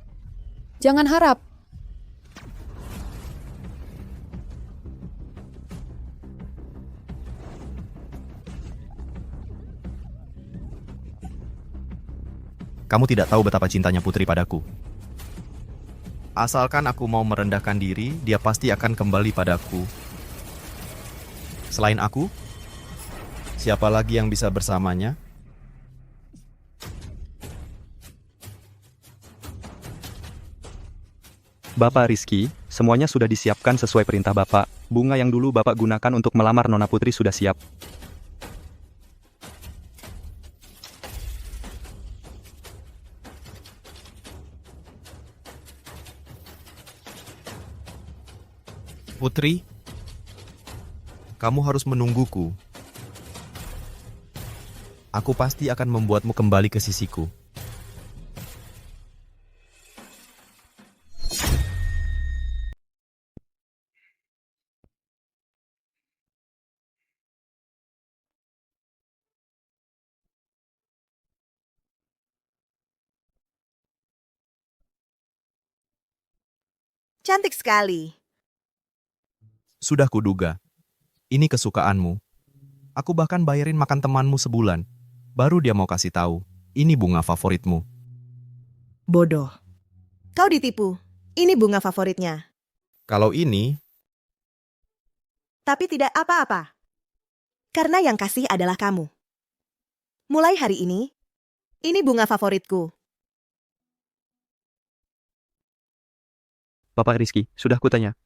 Jangan harap.
Kamu tidak tahu betapa cintanya Putri padaku. Asalkan aku mau merendahkan diri, dia pasti akan kembali padaku. Selain aku, siapa lagi yang bisa bersamanya?
Bapak Rizky, semuanya sudah disiapkan sesuai perintah Bapak. Bunga yang dulu Bapak gunakan untuk melamar Nona Putri sudah siap.
Putri, Kamu harus menungguku. Aku pasti akan membuatmu kembali ke sisiku.
Cantik sekali.
Sudah kuduga. Ini kesukaanmu. Aku bahkan bayarin makan temanmu sebulan. Baru dia mau kasih tahu. Ini bunga favoritmu.
Bodoh. Kau ditipu. Ini bunga favoritnya.
Kalau ini,
Tapi tidak apa-apa. Karena yang kasih adalah kamu. Mulai hari ini bunga favoritku.
Bapak Rizky, sudah kutanya.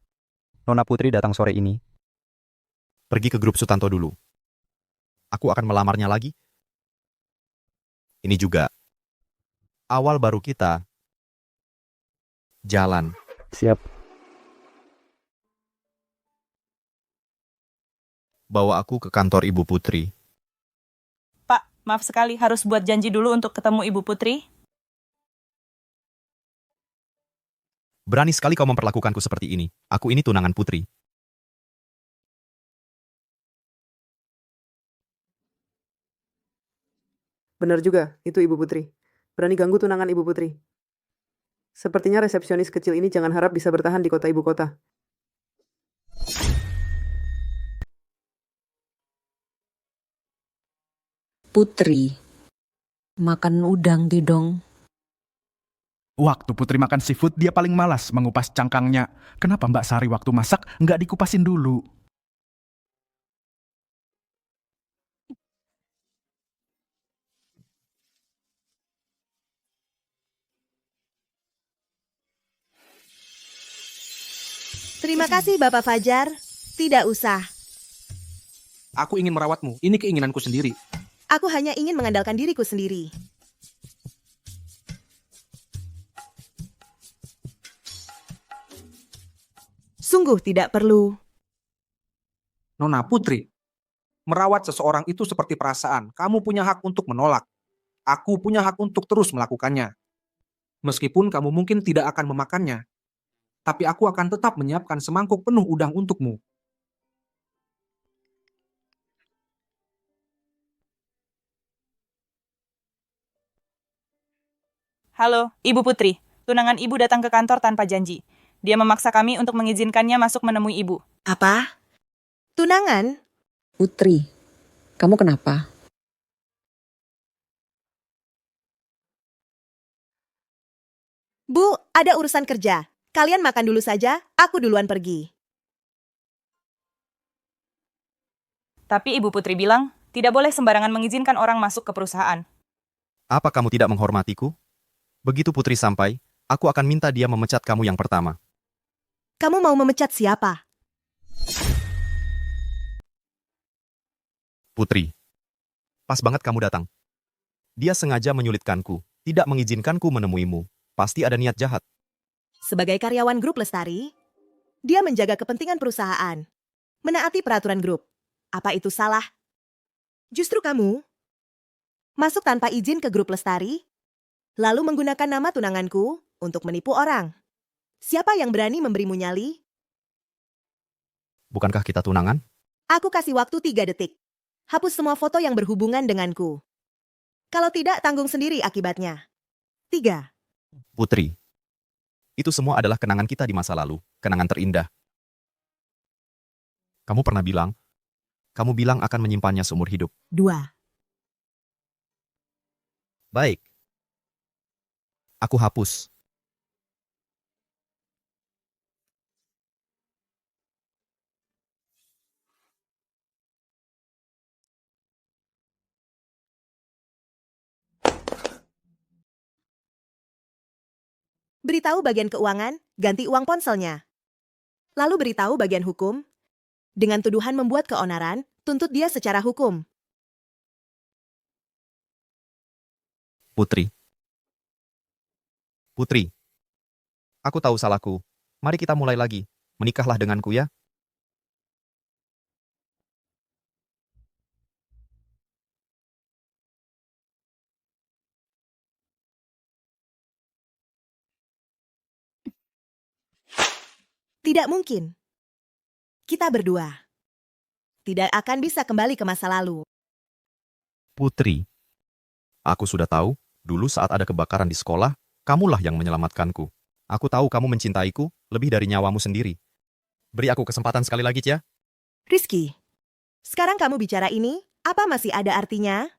Nona Putri datang sore ini.
pergi ke grup Sutanto dulu. Aku akan melamarnya lagi. Ini juga. Awal baru kita. Jalan.
Siap.
Bawa aku ke kantor Ibu Putri.
Pak, maaf sekali harus buat janji dulu untuk ketemu Ibu Putri.
Berani sekali kau memperlakukanku seperti ini. Aku ini tunangan Putri.
Benar juga, itu Ibu Putri. Berani ganggu tunangan Ibu Putri. Sepertinya resepsionis kecil ini jangan harap bisa bertahan di kota ibu kota.
Putri, makan udang di dong.
Waktu Putri makan seafood, dia paling malas mengupas cangkangnya. Kenapa Mbak Sari waktu masak nggak dikupasin dulu?
Terima kasih Bapak Fajar. Tidak usah.
Aku ingin merawatmu. Ini keinginanku sendiri.
Aku hanya ingin mengandalkan diriku sendiri. Sungguh tidak perlu.
Nona Putri, merawat seseorang itu seperti perasaan. Kamu punya hak untuk menolak. Aku punya hak untuk terus melakukannya. Meskipun kamu mungkin tidak akan memakannya, tapi aku akan tetap menyiapkan semangkuk penuh udang untukmu.
Halo, Ibu Putri. Tunangan Ibu datang ke kantor tanpa janji. Dia memaksa kami untuk mengizinkannya masuk menemui Ibu.
Apa? Tunangan?
Putri, kamu kenapa?
Bu, ada urusan kerja. Kalian makan dulu saja, aku duluan pergi.
Tapi Ibu Putri bilang, tidak boleh sembarangan mengizinkan orang masuk ke perusahaan.
Apa kamu tidak menghormatiku? Begitu Putri sampai, aku akan minta dia memecat kamu yang pertama.
Kamu mau memecat siapa?
Putri. Pas banget kamu datang. Dia sengaja menyulitkanku, tidak mengizinkanku menemuimu. Pasti ada niat jahat.
Sebagai karyawan grup Lestari, dia menjaga kepentingan perusahaan. Menaati peraturan grup. Apa itu salah? Justru kamu masuk tanpa izin ke grup Lestari, lalu menggunakan nama tunanganku untuk menipu orang. Siapa yang berani memberimu nyali?
Bukankah kita tunangan?
Aku kasih waktu 3 detik. Hapus semua foto yang berhubungan denganku. Kalau tidak, tanggung sendiri akibatnya. 3.
Putri. Itu semua adalah kenangan kita di masa lalu, kenangan terindah. Kamu pernah bilang, kamu bilang akan menyimpannya seumur hidup.
2.
Baik. Aku hapus.
Beritahu bagian keuangan, ganti uang ponselnya. Lalu beritahu bagian hukum, dengan tuduhan membuat keonaran, tuntut dia secara hukum.
Putri. Putri. Aku tahu salahku. Mari kita mulai lagi. Menikahlah denganku ya.
Tidak mungkin. Kita berdua tidak akan bisa kembali ke masa lalu.
Putri, aku sudah tahu, dulu saat ada kebakaran di sekolah, kamulah yang menyelamatkanku. Aku tahu kamu mencintaiku lebih dari nyawamu sendiri. Beri aku kesempatan sekali lagi, Cia.
Rizky, sekarang kamu bicara ini, apa masih ada artinya?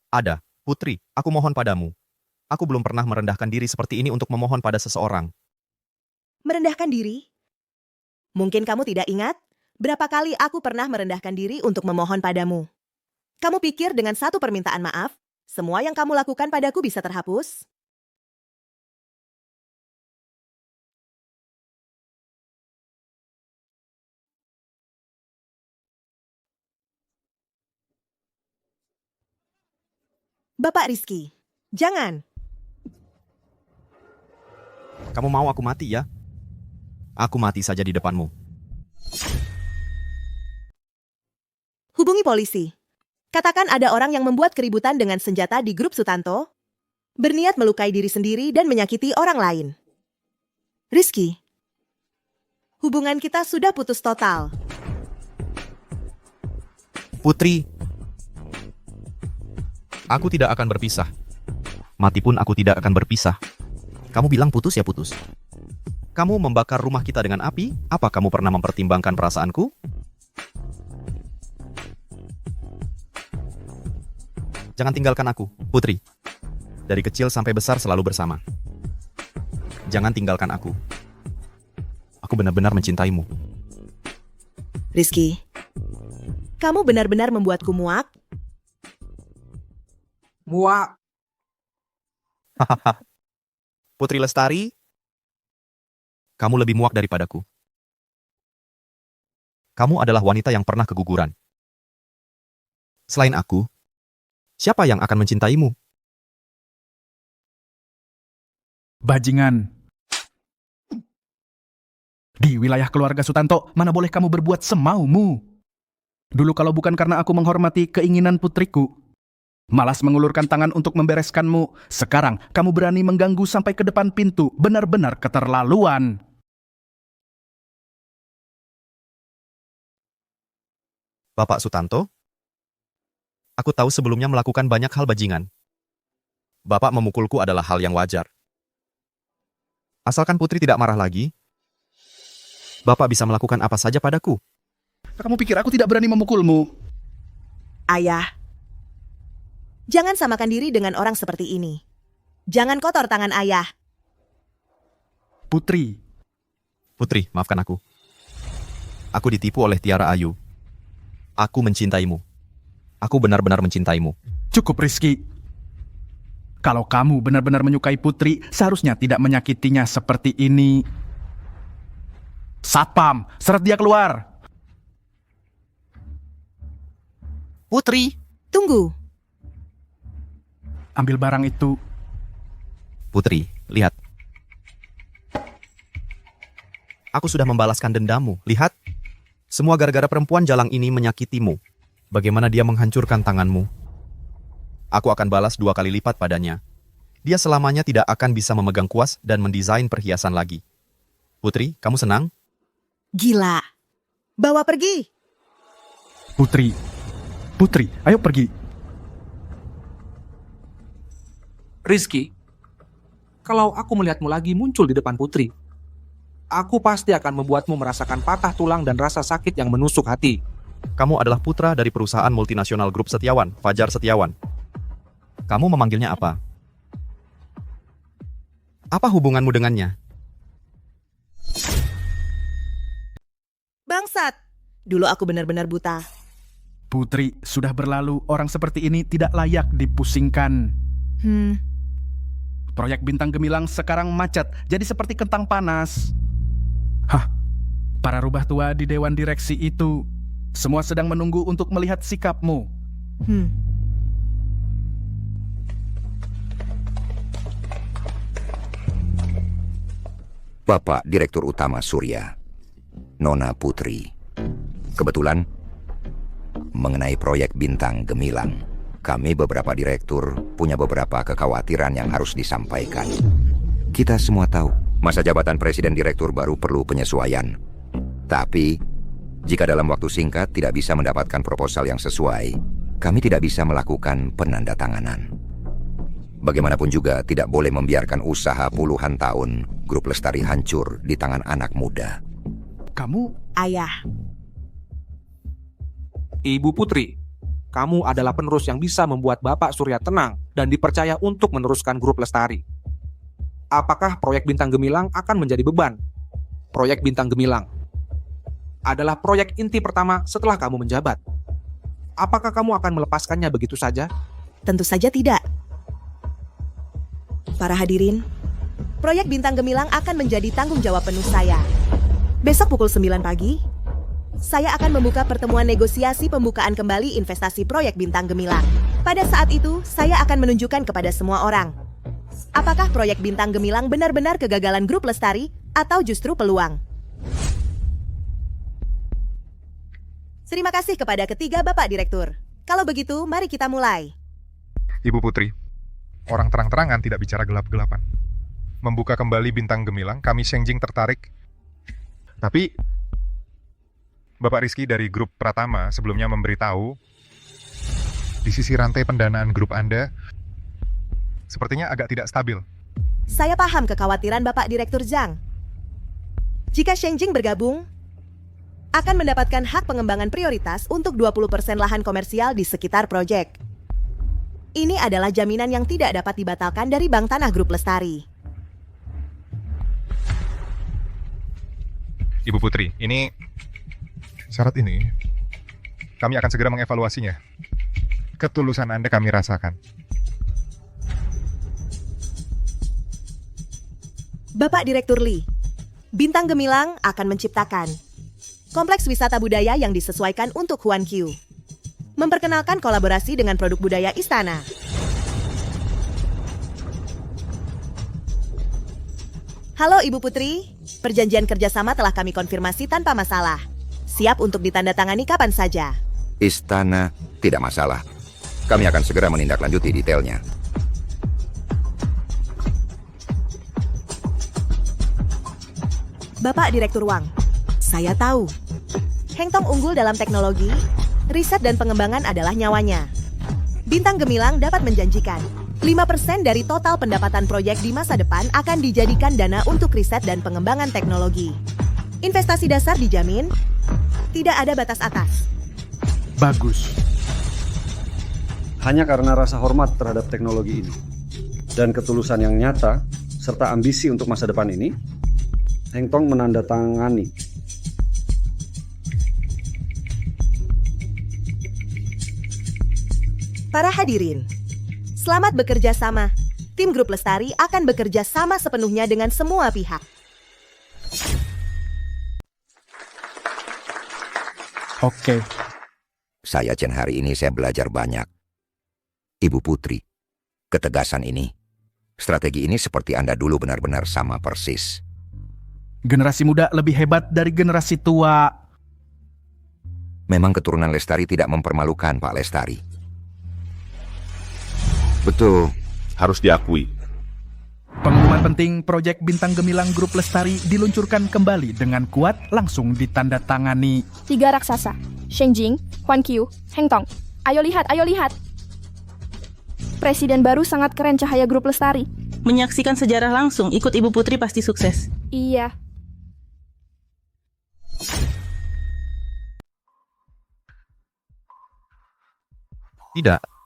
Ada, Putri, aku mohon padamu. Aku belum pernah merendahkan diri seperti ini untuk memohon pada seseorang.
Merendahkan diri? Mungkin kamu tidak ingat berapa kali aku pernah merendahkan diri untuk memohon padamu. Kamu pikir dengan satu permintaan maaf, semua yang kamu lakukan padaku bisa terhapus? Bapak Rizky, jangan.
Kamu mau aku mati ya? Aku mati saja di depanmu.
Hubungi polisi. Katakan ada orang yang membuat keributan dengan senjata di grup Sutanto, berniat melukai diri sendiri dan menyakiti orang lain. Rizky, hubungan kita sudah putus total.
Putri, aku tidak akan berpisah. Mati pun aku tidak akan berpisah. Kamu bilang putus ya putus. Kamu membakar rumah kita dengan api? Apa kamu pernah mempertimbangkan perasaanku? Jangan tinggalkan aku, Putri. Dari kecil sampai besar selalu bersama. Jangan tinggalkan aku. Aku benar-benar mencintaimu.
Rizky, kamu benar-benar membuatku muak.
Muak.
Hahaha. Putri Lestari, kamu lebih muak daripadaku. Kamu adalah wanita yang pernah keguguran. Selain aku, siapa yang akan mencintaimu?
Bajingan. Di wilayah keluarga Sutanto, mana boleh kamu berbuat semaumu? Dulu kalau bukan karena aku menghormati keinginan putriku, malas mengulurkan tangan untuk membereskanmu, sekarang kamu berani mengganggu sampai ke depan pintu. Benar-benar keterlaluan.
Bapak Sutanto, aku tahu sebelumnya melakukan banyak hal bajingan. Bapak memukulku adalah hal yang wajar. Asalkan Putri tidak marah lagi, Bapak bisa melakukan apa saja padaku.
Kamu pikir aku tidak berani memukulmu?
Ayah, jangan samakan diri dengan orang seperti ini. Jangan kotor tangan ayah.
Putri.
Putri, maafkan aku. Aku ditipu oleh Tiara Ayu. Aku mencintaimu. Aku benar-benar mencintaimu.
Cukup, Rizky. Kalau kamu benar-benar menyukai Putri, seharusnya tidak menyakitinya seperti ini. Satpam, seret dia keluar.
Putri,
tunggu.
Ambil barang itu.
Putri, lihat. Aku sudah membalaskan dendammu. Lihat. Semua gara-gara perempuan jalang ini menyakitimu. Bagaimana dia menghancurkan tanganmu. Aku akan balas 2 kali lipat padanya. Dia selamanya tidak akan bisa memegang kuas dan mendesain perhiasan lagi. Putri, kamu senang?
Gila. Bawa pergi.
Putri. Putri, ayo pergi.
Rizky, kalau aku melihatmu lagi muncul di depan Putri, aku pasti akan membuatmu merasakan patah tulang dan rasa sakit yang menusuk hati.
Kamu adalah putra dari perusahaan multinasional grup Setiawan, Fajar Setiawan. Kamu memanggilnya apa? Apa hubunganmu dengannya?
Bangsat. Dulu aku benar-benar buta.
Putri, sudah berlalu. Orang seperti ini tidak layak dipusingkan. Proyek Bintang Gemilang sekarang macet, jadi seperti kentang panas. Hah, para rubah tua di Dewan Direksi itu semua sedang menunggu untuk melihat sikapmu.
Bapak Direktur Utama Surya, Nona Putri. Kebetulan, mengenai proyek Bintang Gemilang, kami beberapa direktur punya beberapa kekhawatiran yang harus disampaikan. Kita semua tahu Masa jabatan presiden direktur baru perlu penyesuaian. Tapi, jika dalam waktu singkat tidak bisa mendapatkan proposal yang sesuai, kami tidak bisa melakukan penandatanganan. Bagaimanapun juga tidak boleh membiarkan usaha puluhan tahun Grup Lestari hancur di tangan anak muda.
Kamu?
Ayah.
Ibu Putri, kamu adalah penerus yang bisa membuat Bapak Surya tenang dan dipercaya untuk meneruskan Grup Lestari. Apakah proyek Bintang Gemilang akan menjadi beban? Proyek Bintang Gemilang adalah proyek inti pertama setelah kamu menjabat. Apakah kamu akan melepaskannya begitu saja?
Tentu saja tidak. Para hadirin, proyek Bintang Gemilang akan menjadi tanggung jawab penuh saya. Besok pukul 9 pagi, saya akan membuka pertemuan negosiasi pembukaan kembali investasi proyek Bintang Gemilang. Pada saat itu, saya akan menunjukkan kepada semua orang, apakah proyek Bintang Gemilang benar-benar kegagalan Grup Lestari atau justru peluang. Terima kasih kepada ketiga Bapak Direktur. Kalau begitu, mari kita mulai.
Ibu Putri, orang terang-terangan tidak bicara gelap-gelapan. Membuka kembali Bintang Gemilang, kami Shengjing tertarik. Tapi, Bapak Rizky dari grup Pratama sebelumnya memberitahu, di sisi rantai pendanaan grup Anda, sepertinya agak tidak stabil.
Saya paham kekhawatiran Bapak Direktur Zhang. Jika Shengjing bergabung, akan mendapatkan hak pengembangan prioritas untuk 20% lahan komersial di sekitar proyek. Ini adalah jaminan yang tidak dapat dibatalkan dari Bank Tanah Grup Lestari.
Ibu Putri, syarat ini, kami akan segera mengevaluasinya. Ketulusan Anda kami rasakan.
Bapak Direktur Lee, Bintang Gemilang akan menciptakan kompleks wisata budaya yang disesuaikan untuk Huan Qiu. Memperkenalkan kolaborasi dengan produk budaya istana. Halo Ibu Putri, perjanjian kerjasama telah kami konfirmasi tanpa masalah. Siap untuk ditandatangani kapan saja.
Istana tidak masalah. Kami akan segera menindaklanjuti detailnya.
Bapak Direktur Wang, saya tahu. Heng Tong unggul dalam teknologi, riset dan pengembangan adalah nyawanya. Bintang Gemilang dapat menjanjikan 5% dari total pendapatan proyek di masa depan akan dijadikan dana untuk riset dan pengembangan teknologi. Investasi dasar dijamin, tidak ada batas atas.
Bagus.
Hanya karena rasa hormat terhadap teknologi ini dan ketulusan yang nyata serta ambisi untuk masa depan ini, Heng Tong menandatangani.
Para hadirin, selamat bekerja sama. Tim Grup Lestari akan bekerja sama sepenuhnya dengan semua pihak.
Oke.
Saya Chen, hari ini saya belajar banyak. Ibu Putri, ketegasan ini, strategi ini seperti Anda dulu benar-benar sama persis.
Generasi muda lebih hebat dari generasi tua.
Memang keturunan Lestari tidak mempermalukan, Pak Lestari.
Betul, harus diakui.
Pengumuman penting proyek Bintang Gemilang Grup Lestari diluncurkan kembali dengan kuat langsung ditandatangani.
3 raksasa, Shengjing, Huan Qiu, Heng Tong. Ayo lihat, ayo lihat. Presiden baru sangat keren cahaya Grup Lestari.
Menyaksikan sejarah langsung, ikut Ibu Putri pasti sukses.
Iya.
Tidak.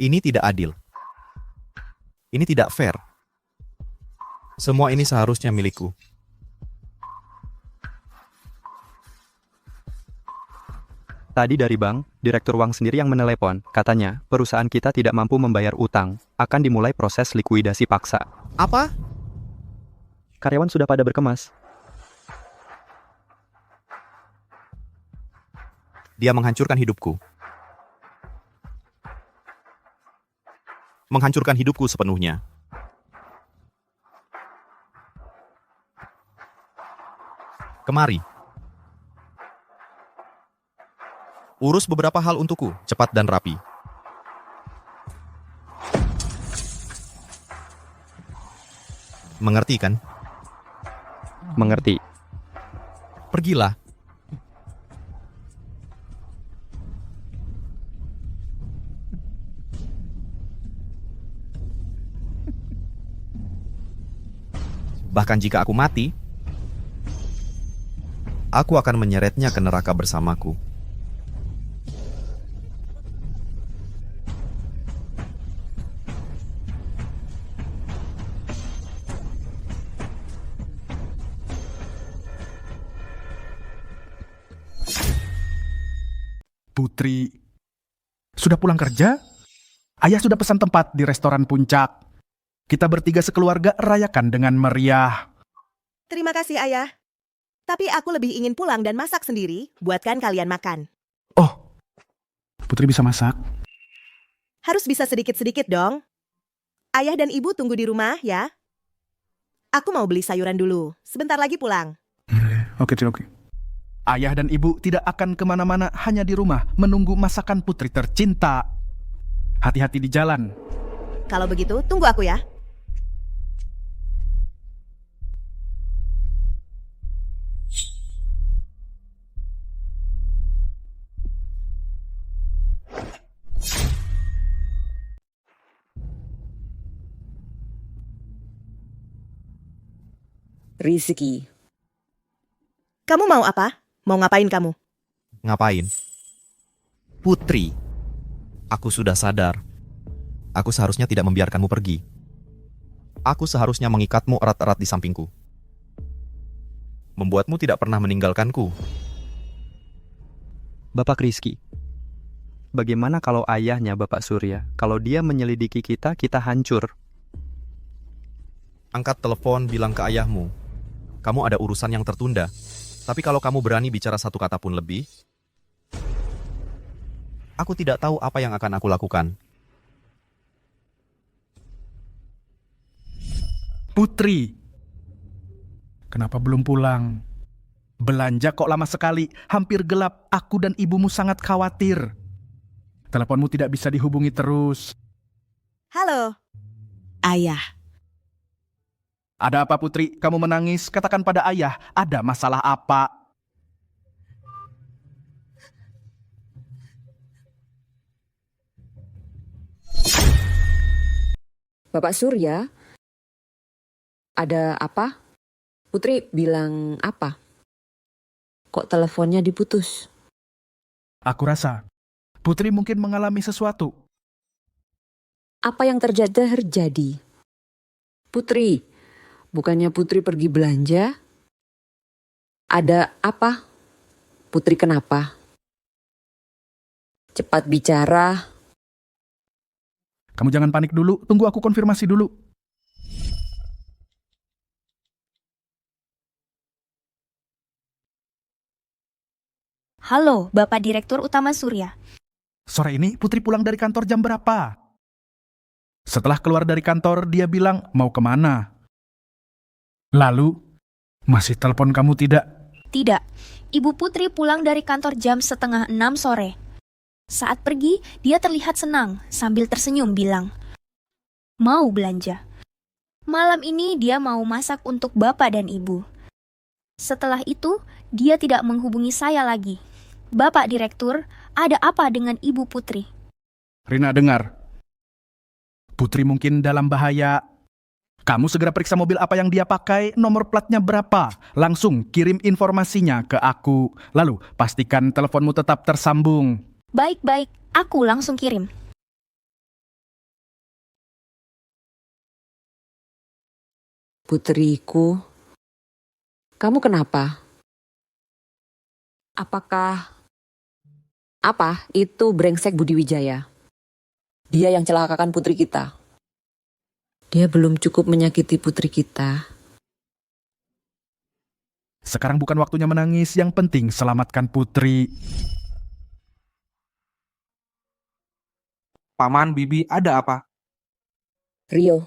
Ini tidak adil. Ini tidak fair. Semua ini seharusnya milikku.
Tadi dari bank, Direktur Wang sendiri yang menelepon. Katanya, perusahaan kita tidak mampu membayar utang. Akan dimulai proses likuidasi paksa.
Apa?
Karyawan sudah pada berkemas.
Dia menghancurkan hidupku. Menghancurkan hidupku sepenuhnya. Kemari. Urus beberapa hal untukku, cepat dan rapi. Mengerti kan?
Mengerti.
Pergilah. Bahkan jika aku mati, aku akan menyeretnya ke neraka bersamaku.
Putri, sudah pulang kerja? Ayah sudah pesan tempat di restoran Puncak. Kita bertiga sekeluarga rayakan dengan meriah.
Terima kasih, Ayah. Tapi aku lebih ingin pulang dan masak sendiri, buatkan kalian makan.
Putri bisa masak?
Harus bisa sedikit-sedikit dong. Ayah dan Ibu tunggu di rumah ya. Aku mau beli sayuran dulu. Sebentar lagi pulang.
Oke. Ayah dan ibu tidak akan kemana-mana, hanya di rumah menunggu masakan putri tercinta. Hati-hati di jalan.
Kalau begitu, tunggu aku ya.
Rizky.
Kamu mau apa? Mau ngapain kamu?
Ngapain? Putri, aku sudah sadar. Aku seharusnya tidak membiarkanmu pergi. Aku seharusnya mengikatmu erat-erat di sampingku. Membuatmu tidak pernah meninggalkanku.
Bapak Rizky, bagaimana kalau ayahnya Bapak Surya? Kalau dia menyelidiki kita, kita hancur.
Angkat telepon, bilang ke ayahmu. Kamu ada urusan yang tertunda. Tapi kalau kamu berani bicara satu kata pun lebih, aku tidak tahu apa yang akan aku lakukan.
Putri, kenapa belum pulang? Belanja kok lama sekali, hampir gelap. Aku dan ibumu sangat khawatir. Teleponmu tidak bisa dihubungi terus.
Halo, Ayah.
Ada apa Putri? Kamu menangis? Katakan pada ayah, ada masalah apa?
Bapak Surya, ada apa? Putri bilang apa? Kok teleponnya diputus?
Aku rasa Putri mungkin mengalami sesuatu.
Apa yang terjadi? Putri, bukannya Putri pergi belanja? Ada apa? Putri kenapa? Cepat bicara.
Kamu jangan panik dulu, tunggu aku konfirmasi dulu.
Halo, Bapak Direktur Utama Surya.
Sore ini Putri pulang dari kantor jam berapa? Setelah keluar dari kantor, dia bilang mau kemana? Lalu, masih telepon kamu tidak?
Tidak, Ibu Putri pulang dari kantor jam 5:30 sore. Saat pergi, dia terlihat senang sambil tersenyum bilang, mau belanja. Malam ini dia mau masak untuk Bapak dan Ibu. Setelah itu, dia tidak menghubungi saya lagi. Bapak Direktur, ada apa dengan Ibu Putri?
Rina dengar. Putri mungkin dalam bahaya. Kamu segera periksa mobil apa yang dia pakai, nomor platnya berapa. Langsung kirim informasinya ke aku. Lalu pastikan teleponmu tetap tersambung.
Baik, aku langsung kirim.
Putriku, kamu kenapa? Apa itu brengsek Budi Wijaya? Dia yang celakakan putri kita. Dia belum cukup menyakiti putri kita.
Sekarang bukan waktunya menangis, yang penting selamatkan putri.
Paman, Bibi, ada apa?
Rio.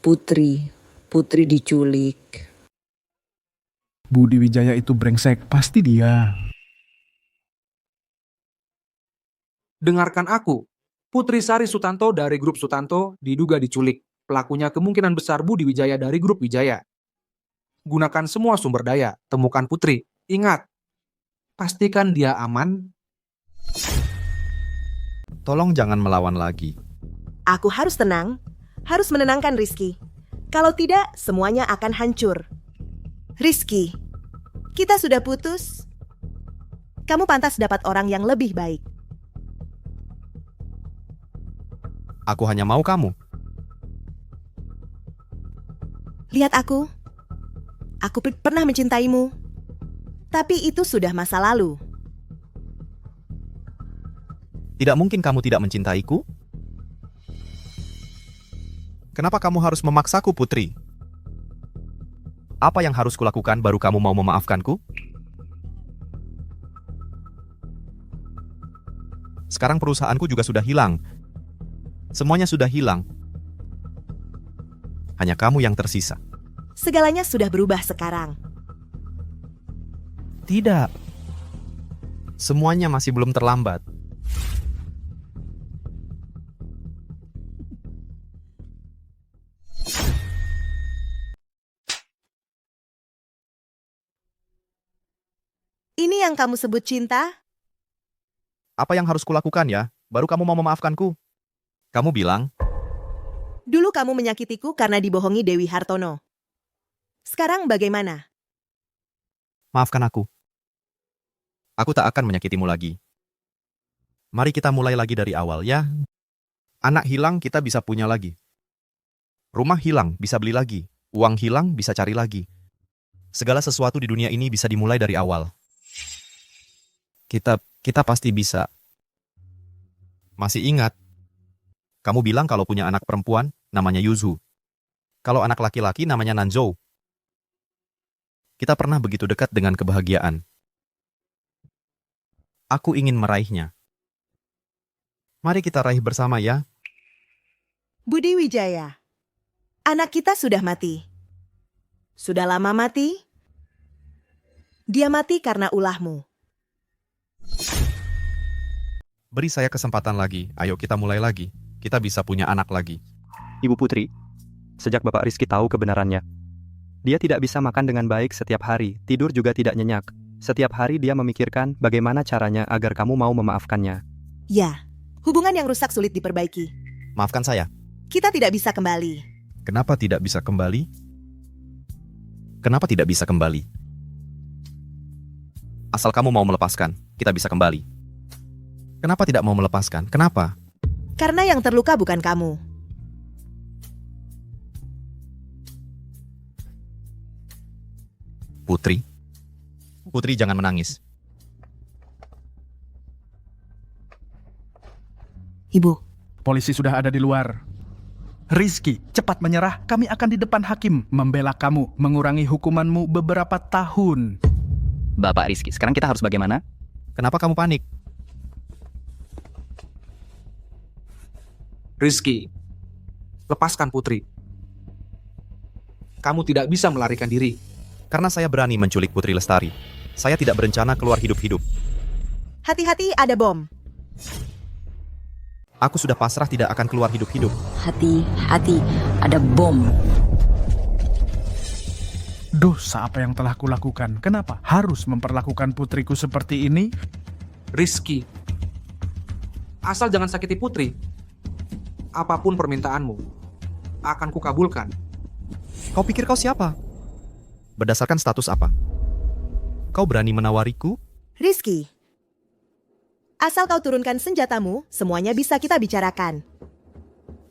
Putri diculik.
Budi Wijaya itu brengsek, pasti dia.
Dengarkan aku. Putri Sari Sutanto dari grup Sutanto diduga diculik. Pelakunya kemungkinan besar Budi Wijaya dari grup Wijaya. Gunakan semua sumber daya, temukan Putri. Ingat, pastikan dia aman.
Tolong jangan melawan lagi.
Aku harus tenang, harus menenangkan Rizky. Kalau tidak, semuanya akan hancur. Rizky, kita sudah putus. Kamu pantas dapat orang yang lebih baik.
Aku hanya mau kamu.
Lihat aku. Aku pernah mencintaimu. Tapi itu sudah masa lalu.
Tidak mungkin kamu tidak mencintaiku. Kenapa kamu harus memaksaku, Putri? Apa yang harus kulakukan baru kamu mau memaafkanku? Sekarang perusahaanku juga sudah hilang. Semuanya sudah hilang. Hanya kamu yang tersisa.
Segalanya sudah berubah sekarang.
Tidak. Semuanya masih belum terlambat.
Ini yang kamu sebut cinta?
Apa yang harus kulakukan ya? Baru kamu mau memaafkanku? Kamu bilang,
Dulu kamu menyakitiku karena dibohongi Dewi Hartono. Sekarang bagaimana?
maafkan aku. Aku tak akan menyakitimu lagi. Mari kita mulai lagi dari awal ya. Anak hilang kita bisa punya lagi. Rumah hilang bisa beli lagi. Uang hilang bisa cari lagi. Segala sesuatu di dunia ini bisa dimulai dari awal. Kita pasti bisa. Masih ingat? Kamu bilang kalau punya anak perempuan, namanya Yuzu. Kalau anak laki-laki, namanya Nanzhou. Kita pernah begitu dekat dengan kebahagiaan. Aku ingin meraihnya. Mari kita raih bersama ya.
Budi Wijaya, anak kita sudah mati. Sudah lama mati. Dia mati karena ulahmu.
Beri saya kesempatan lagi. Ayo kita mulai lagi. Kita bisa punya anak lagi.
Ibu Putri, sejak Bapak Rizky tahu kebenarannya, dia tidak bisa makan dengan baik setiap hari, tidur juga tidak nyenyak. Setiap hari dia memikirkan bagaimana caranya agar kamu mau memaafkannya.
Ya, hubungan yang rusak sulit diperbaiki.
Maafkan saya.
Kita tidak bisa kembali.
Kenapa tidak bisa kembali? Kenapa tidak bisa kembali? Asal kamu mau melepaskan, kita bisa kembali. Kenapa tidak mau melepaskan? Kenapa?
Karena yang terluka bukan kamu.
Putri. Putri jangan menangis.
Ibu.
Polisi sudah ada di luar. Rizky, cepat menyerah. Kami akan di depan hakim membela kamu, mengurangi hukumanmu beberapa tahun.
Bapak Rizky, sekarang kita harus bagaimana?
Kenapa kamu panik?
Rizky, lepaskan Putri. Kamu tidak bisa melarikan diri.
Karena saya berani menculik Putri Lestari. Saya tidak berencana keluar hidup-hidup.
Hati-hati, ada bom.
Aku sudah pasrah tidak akan keluar hidup-hidup.
Hati-hati, ada bom.
Dosa apa yang telah kulakukan? Kenapa harus memperlakukan putriku seperti ini?
Rizky, asal jangan sakiti Putri. Apapun permintaanmu, akan kukabulkan.
Kau pikir kau siapa? Berdasarkan status apa? Kau berani menawariku?
Rizky, asal kau turunkan senjatamu, semuanya bisa kita bicarakan.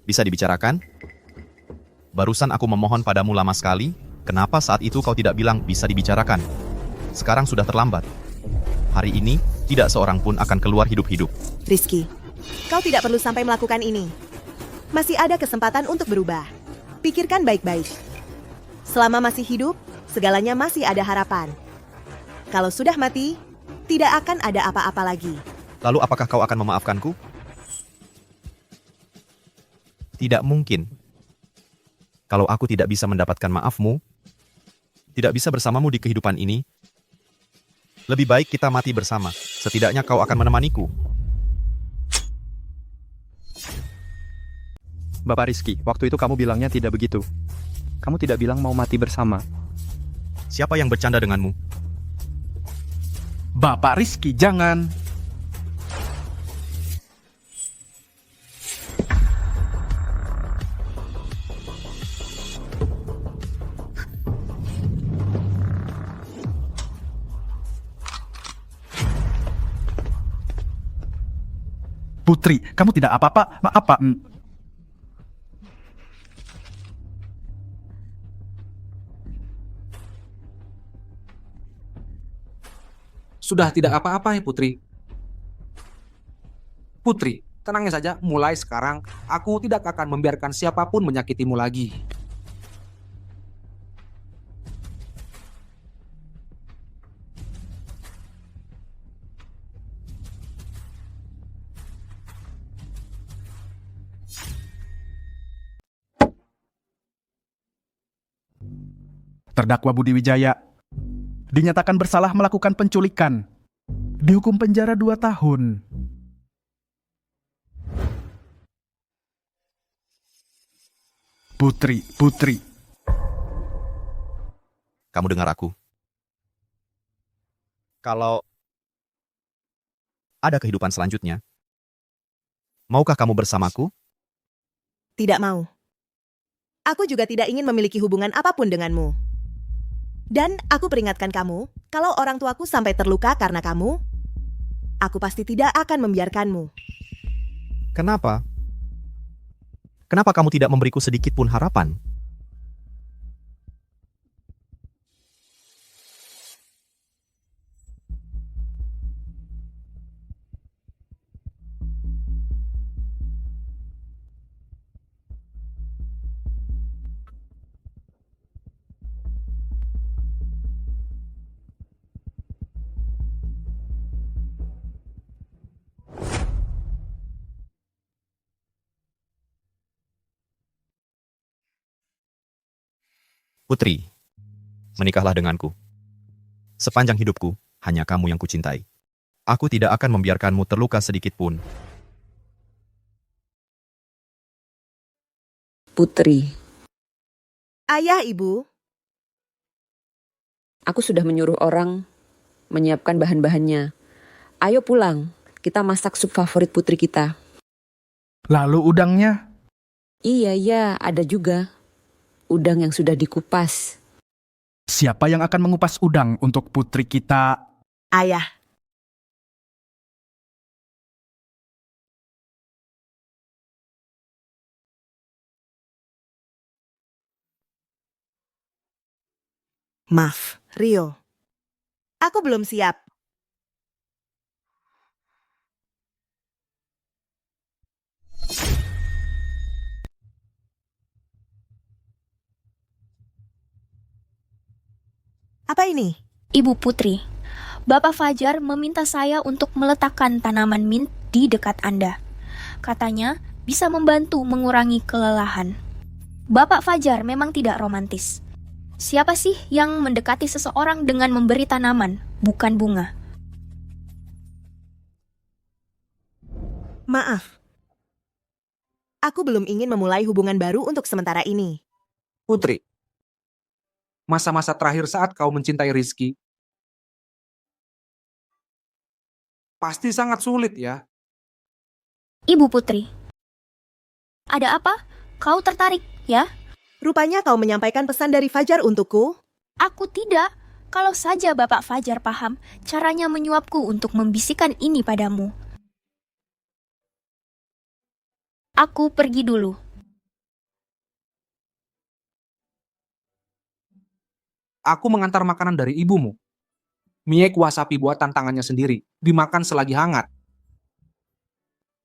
Bisa dibicarakan? Barusan aku memohon padamu lama sekali. Kenapa saat itu kau tidak bilang bisa dibicarakan? Sekarang sudah terlambat. Hari ini, tidak seorang pun akan keluar hidup-hidup.
Rizky, kau tidak perlu sampai melakukan ini. Masih ada kesempatan untuk berubah. Pikirkan baik-baik. Selama masih hidup, segalanya masih ada harapan. Kalau sudah mati, tidak akan ada apa-apa lagi.
Lalu apakah kau akan memaafkanku? Tidak mungkin. Kalau aku tidak bisa mendapatkan maafmu, tidak bisa bersamamu di kehidupan ini, lebih baik kita mati bersama. Setidaknya kau akan menemaniku.
Bapak Rizky, waktu itu kamu bilangnya tidak begitu. Kamu tidak bilang mau mati bersama.
Siapa yang bercanda denganmu?
Bapak Rizky, jangan. Putri, kamu tidak apa-apa? Apa?
Sudah tidak apa-apa ya Putri. Putri, tenangnya saja, mulai sekarang aku tidak akan membiarkan siapapun menyakitimu lagi.
Terdakwa Budi Wijaya dinyatakan bersalah melakukan penculikan. Dihukum penjara 2 tahun. Putri.
Kamu dengar aku? Kalau ada kehidupan selanjutnya, maukah kamu bersamaku?
Tidak mau. Aku juga tidak ingin memiliki hubungan apapun denganmu. Dan aku peringatkan kamu, kalau orang tuaku sampai terluka karena kamu, aku pasti tidak akan membiarkanmu.
Kenapa? Kenapa kamu tidak memberiku sedikit pun harapan? Putri, menikahlah denganku. Sepanjang hidupku, hanya kamu yang kucintai. Aku tidak akan membiarkanmu terluka sedikit pun.
Putri,
Ayah, Ibu.
aku sudah menyuruh orang menyiapkan bahan-bahannya. Ayo pulang, kita masak sup favorit putri kita.
Lalu udangnya?
Iya, ada juga. Udang yang sudah dikupas.
Siapa yang akan mengupas udang untuk putri kita?
Ayah. Maaf, Rio. Aku belum siap. Apa ini?
Ibu Putri, Bapak Fajar meminta saya untuk meletakkan tanaman mint di dekat Anda. Katanya bisa membantu mengurangi kelelahan. Bapak Fajar memang tidak romantis. Siapa sih yang mendekati seseorang dengan memberi tanaman, bukan bunga?
Maaf. Aku belum ingin memulai hubungan baru untuk sementara ini.
Putri, masa-masa terakhir saat kau mencintai Rizky, pasti sangat sulit ya.
Ibu Putri, ada apa? Kau tertarik, ya?
Rupanya kau menyampaikan pesan dari Fajar untukku?
Aku tidak. Kalau saja Bapak Fajar paham caranya menyuapku untuk membisikkan ini padamu. Aku pergi dulu.
Aku mengantar makanan dari ibumu. Mie kuah sapi buatan tangannya sendiri, dimakan selagi hangat.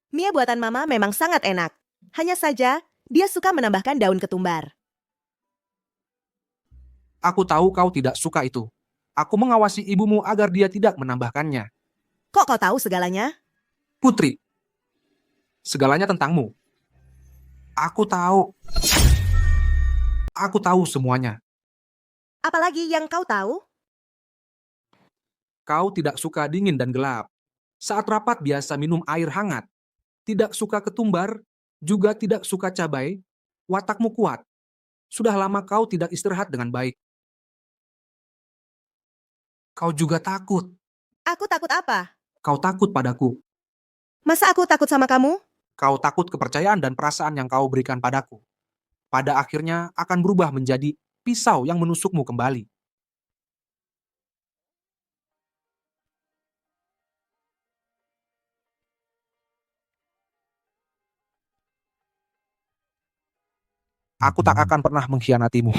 Mie buatan Mama memang sangat enak. Hanya saja, dia suka menambahkan daun ketumbar.
Aku tahu kau tidak suka itu. Aku mengawasi ibumu agar dia tidak menambahkannya.
Kok kau tahu segalanya?
Putri, segalanya tentangmu. Aku tahu. Aku tahu semuanya.
Apalagi yang kau tahu?
Kau tidak suka dingin dan gelap. Saat rapat biasa minum air hangat. Tidak suka ketumbar Juga tidak suka cabai, watakmu kuat. Sudah lama kau tidak istirahat dengan baik. Kau juga takut.
Aku takut apa?
Kau takut padaku.
Masa aku takut sama kamu?
Kau takut kepercayaan dan perasaan yang kau berikan padaku. Pada akhirnya akan berubah menjadi pisau yang menusukmu kembali. Aku tak akan pernah mengkhianatimu.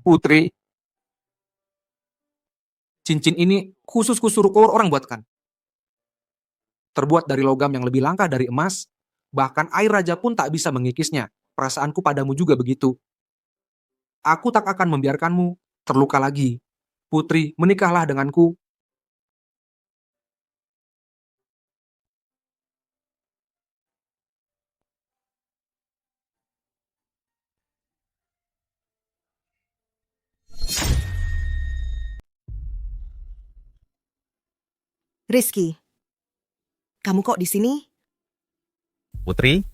Putri, cincin ini khusus kusuruh orang buatkan. Terbuat dari logam yang lebih langka dari emas, bahkan air raja pun tak bisa mengikisnya. Perasaanku padamu juga begitu. Aku tak akan membiarkanmu terluka lagi. Putri, menikahlah denganku.
Rizky, kamu kok di sini?
Putri,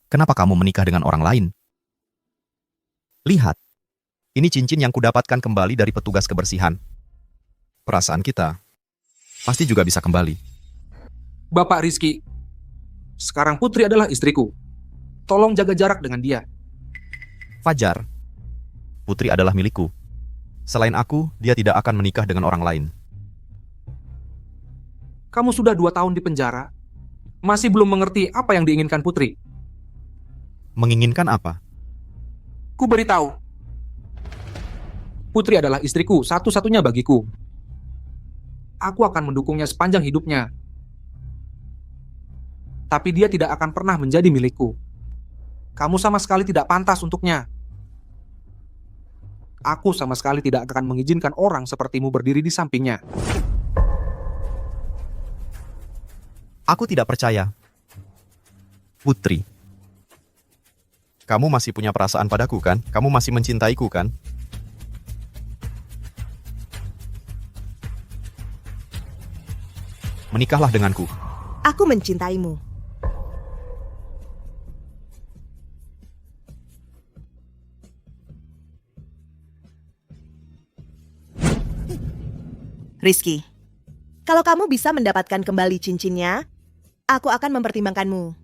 kenapa kamu menikah dengan orang lain? Lihat, ini cincin yang kudapatkan kembali dari petugas kebersihan. Perasaan kita pasti juga bisa kembali.
Bapak Rizky, sekarang Putri adalah istriku. Tolong jaga jarak dengan dia.
Fajar, Putri adalah milikku. Selain aku, dia tidak akan menikah dengan orang lain.
Kamu sudah 2 tahun di penjara, masih belum mengerti apa yang diinginkan Putri.
Menginginkan apa?
Ku beritahu. Putri adalah istriku, satu-satunya bagiku. Aku akan mendukungnya sepanjang hidupnya. Tapi dia tidak akan pernah menjadi milikku. Kamu sama sekali tidak pantas untuknya. Aku sama sekali tidak akan mengizinkan orang sepertimu berdiri di sampingnya.
Aku tidak percaya. Putri, kamu masih punya perasaan padaku kan? Kamu masih mencintaiku kan? Menikahlah denganku.
Aku mencintaimu. Rizky, kalau kamu bisa mendapatkan kembali cincinnya, aku akan mempertimbangkanmu.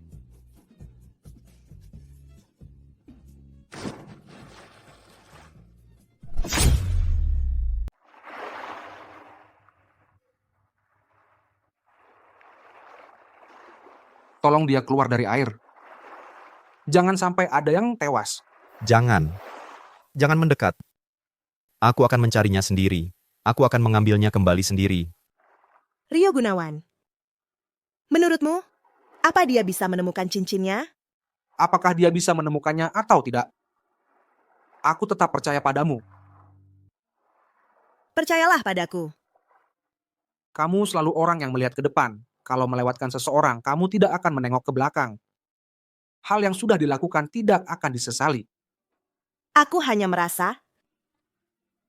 Tolong dia keluar dari air. Jangan sampai ada yang tewas.
Jangan. Jangan mendekat. Aku akan mencarinya sendiri. Aku akan mengambilnya kembali sendiri.
Rio Gunawan, menurutmu, apa dia bisa menemukan cincinnya?
Apakah dia bisa menemukannya atau tidak? Aku tetap percaya padamu.
Percayalah padaku.
Kamu selalu orang yang melihat ke depan. Kalau melewatkan seseorang, kamu tidak akan menengok ke belakang. Hal yang sudah dilakukan tidak akan disesali.
Aku hanya merasa,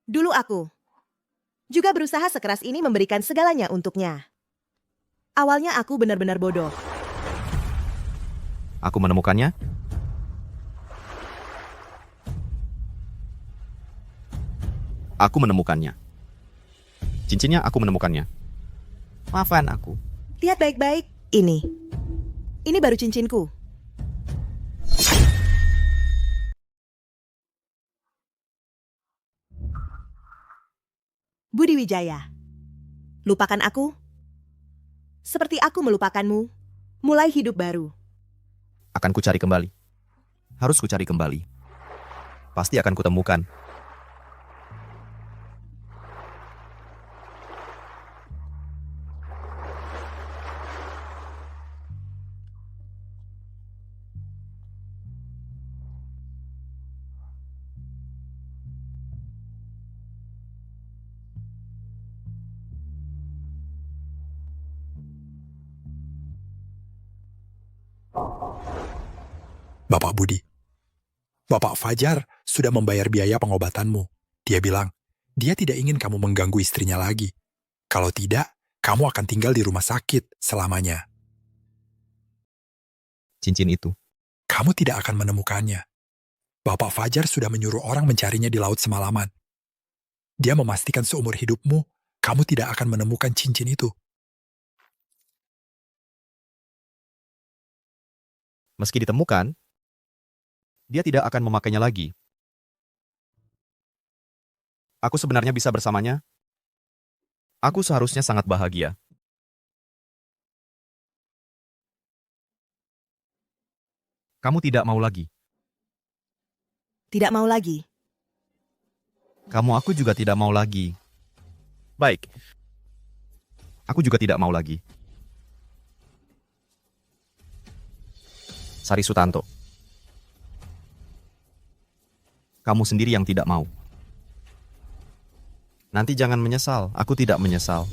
dulu aku juga berusaha sekeras ini memberikan segalanya untuknya. Awalnya aku benar-benar bodoh.
Aku menemukannya. Aku menemukannya. Cincinnya aku menemukannya. Maafkan aku.
Lihat baik-baik, ini. Ini baru cincinku. Budi Wijaya, lupakan aku. Seperti aku melupakanmu, mulai hidup baru.
Akan kucari kembali. Harus kucari kembali. Pasti akan kutemukan.
Bapak Budi, Bapak Fajar sudah membayar biaya pengobatanmu. Dia bilang, dia tidak ingin kamu mengganggu istrinya lagi. Kalau tidak, kamu akan tinggal di rumah sakit selamanya.
Cincin itu.
Kamu tidak akan menemukannya. Bapak Fajar sudah menyuruh orang mencarinya di laut semalaman. Dia memastikan seumur hidupmu, kamu tidak akan menemukan cincin itu.
Meski ditemukan, dia tidak akan memakainya lagi. Aku sebenarnya bisa bersamanya. Aku seharusnya sangat bahagia. Kamu tidak mau lagi.
Tidak mau lagi.
Aku juga tidak mau lagi. Baik. Aku juga tidak mau lagi. Sari Sutanto. Kamu sendiri yang tidak mau. Nanti jangan menyesal, aku tidak menyesal.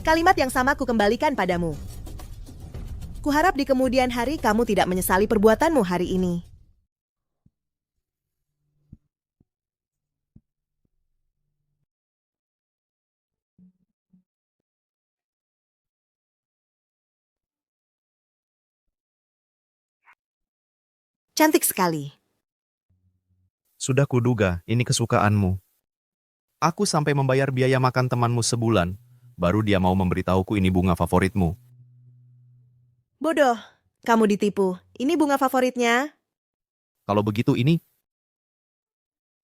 Kalimat yang sama kukembalikan padamu. Kuharap di kemudian hari kamu tidak menyesali perbuatanmu hari ini. Cantik sekali.
Sudah kuduga, ini kesukaanmu. Aku sampai membayar biaya makan temanmu sebulan, baru dia mau memberitahuku ini bunga favoritmu.
Bodoh, kamu ditipu. Ini bunga favoritnya.
Kalau begitu ini,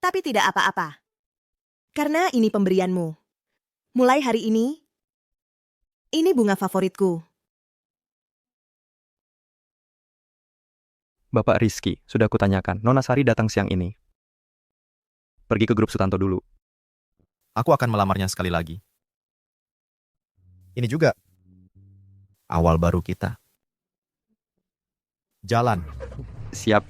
Tapi tidak apa-apa. Karena ini pemberianmu. Mulai hari ini bunga favoritku.
Bapak Rizky, sudah kutanyakan, Nona Sari datang siang ini. Pergi ke grup Sutanto dulu.
aku akan melamarnya sekali lagi. Ini juga awal baru kita. Jalan.
Siap.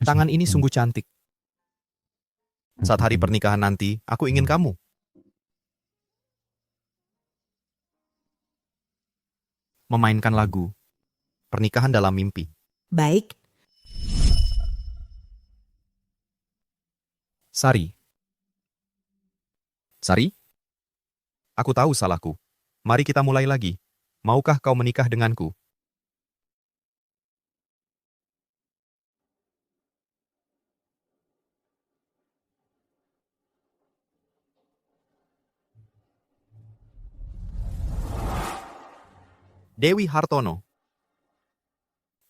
Tangan ini sungguh cantik. Saat hari pernikahan nanti, aku ingin kamu. Memainkan lagu. Pernikahan dalam mimpi.
Baik.
Sari. Sari? Aku tahu salahku. Mari kita mulai lagi. Maukah kau menikah denganku? Dewi Hartono.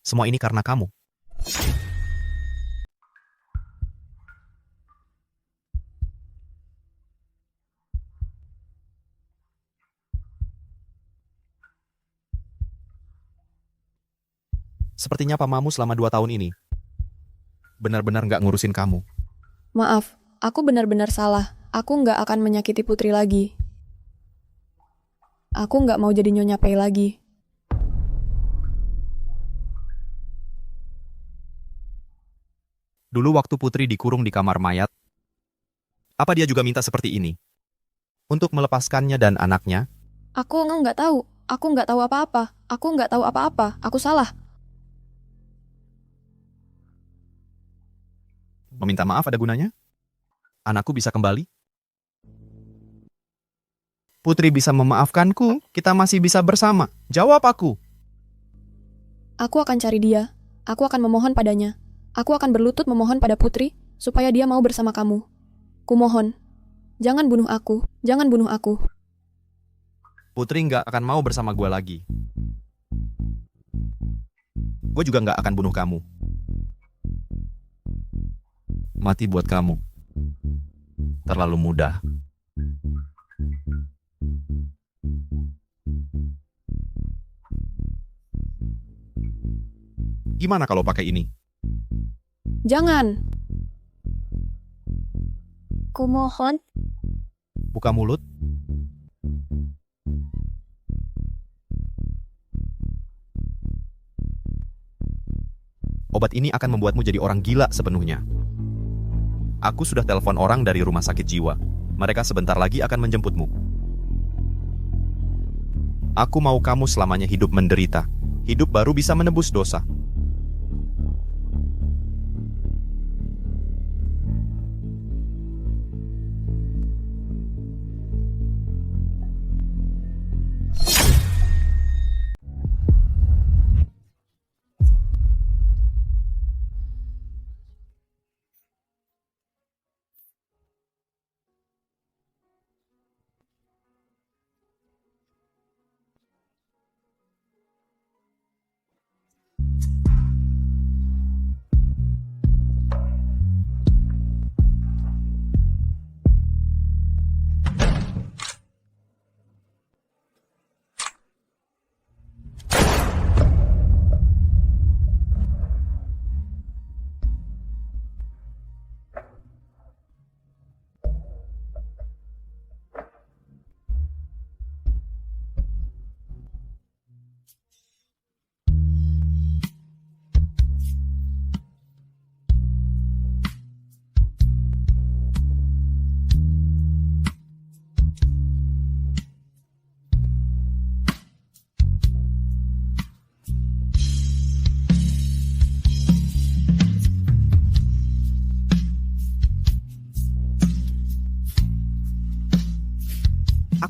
Semua ini karena kamu. Sepertinya pamamu selama 2 tahun ini benar-benar nggak ngurusin kamu.
Maaf, aku benar-benar salah. Aku nggak akan menyakiti Putri lagi. Aku nggak mau jadi Nyonya Pei lagi.
Dulu waktu Putri dikurung di kamar mayat, apa dia juga minta seperti ini? Untuk melepaskannya dan anaknya?
Aku nggak tahu. Aku nggak tahu apa-apa. Aku nggak tahu apa-apa. Aku salah.
Meminta maaf ada gunanya? Anakku bisa kembali? Putri bisa memaafkanku, kita masih bisa bersama. Jawab aku.
Aku akan cari dia. Aku akan memohon padanya. Aku akan berlutut memohon pada Putri supaya dia mau bersama kamu. Kumohon, jangan bunuh aku, jangan bunuh aku.
Putri nggak akan mau bersama gue lagi. Gue juga nggak akan bunuh kamu. Mati buat kamu terlalu mudah. Gimana kalau pakai ini?
Jangan.
Kumohon,
Buka mulut. Obat ini akan membuatmu jadi orang gila sepenuhnya. Aku sudah telepon orang dari rumah sakit jiwa. Mereka sebentar lagi akan menjemputmu. Aku mau kamu selamanya hidup menderita. Hidup baru bisa menebus dosa.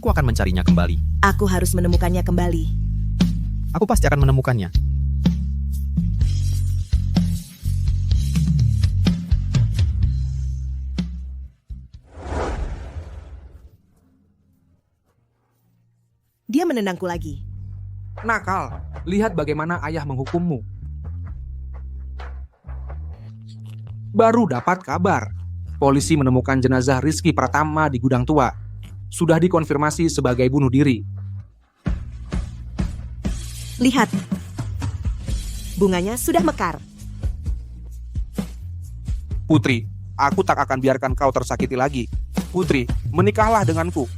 Aku akan mencarinya kembali.
Aku harus menemukannya kembali.
Aku pasti akan menemukannya.
Dia menendangku lagi.
Nakal, lihat bagaimana ayah menghukummu. Baru dapat kabar. Polisi menemukan jenazah Rizky Pratama di gudang tua. Sudah dikonfirmasi sebagai bunuh diri.
Lihat. Bunganya sudah mekar.
Putri, aku tak akan biarkan kau tersakiti lagi. Putri, menikahlah denganku.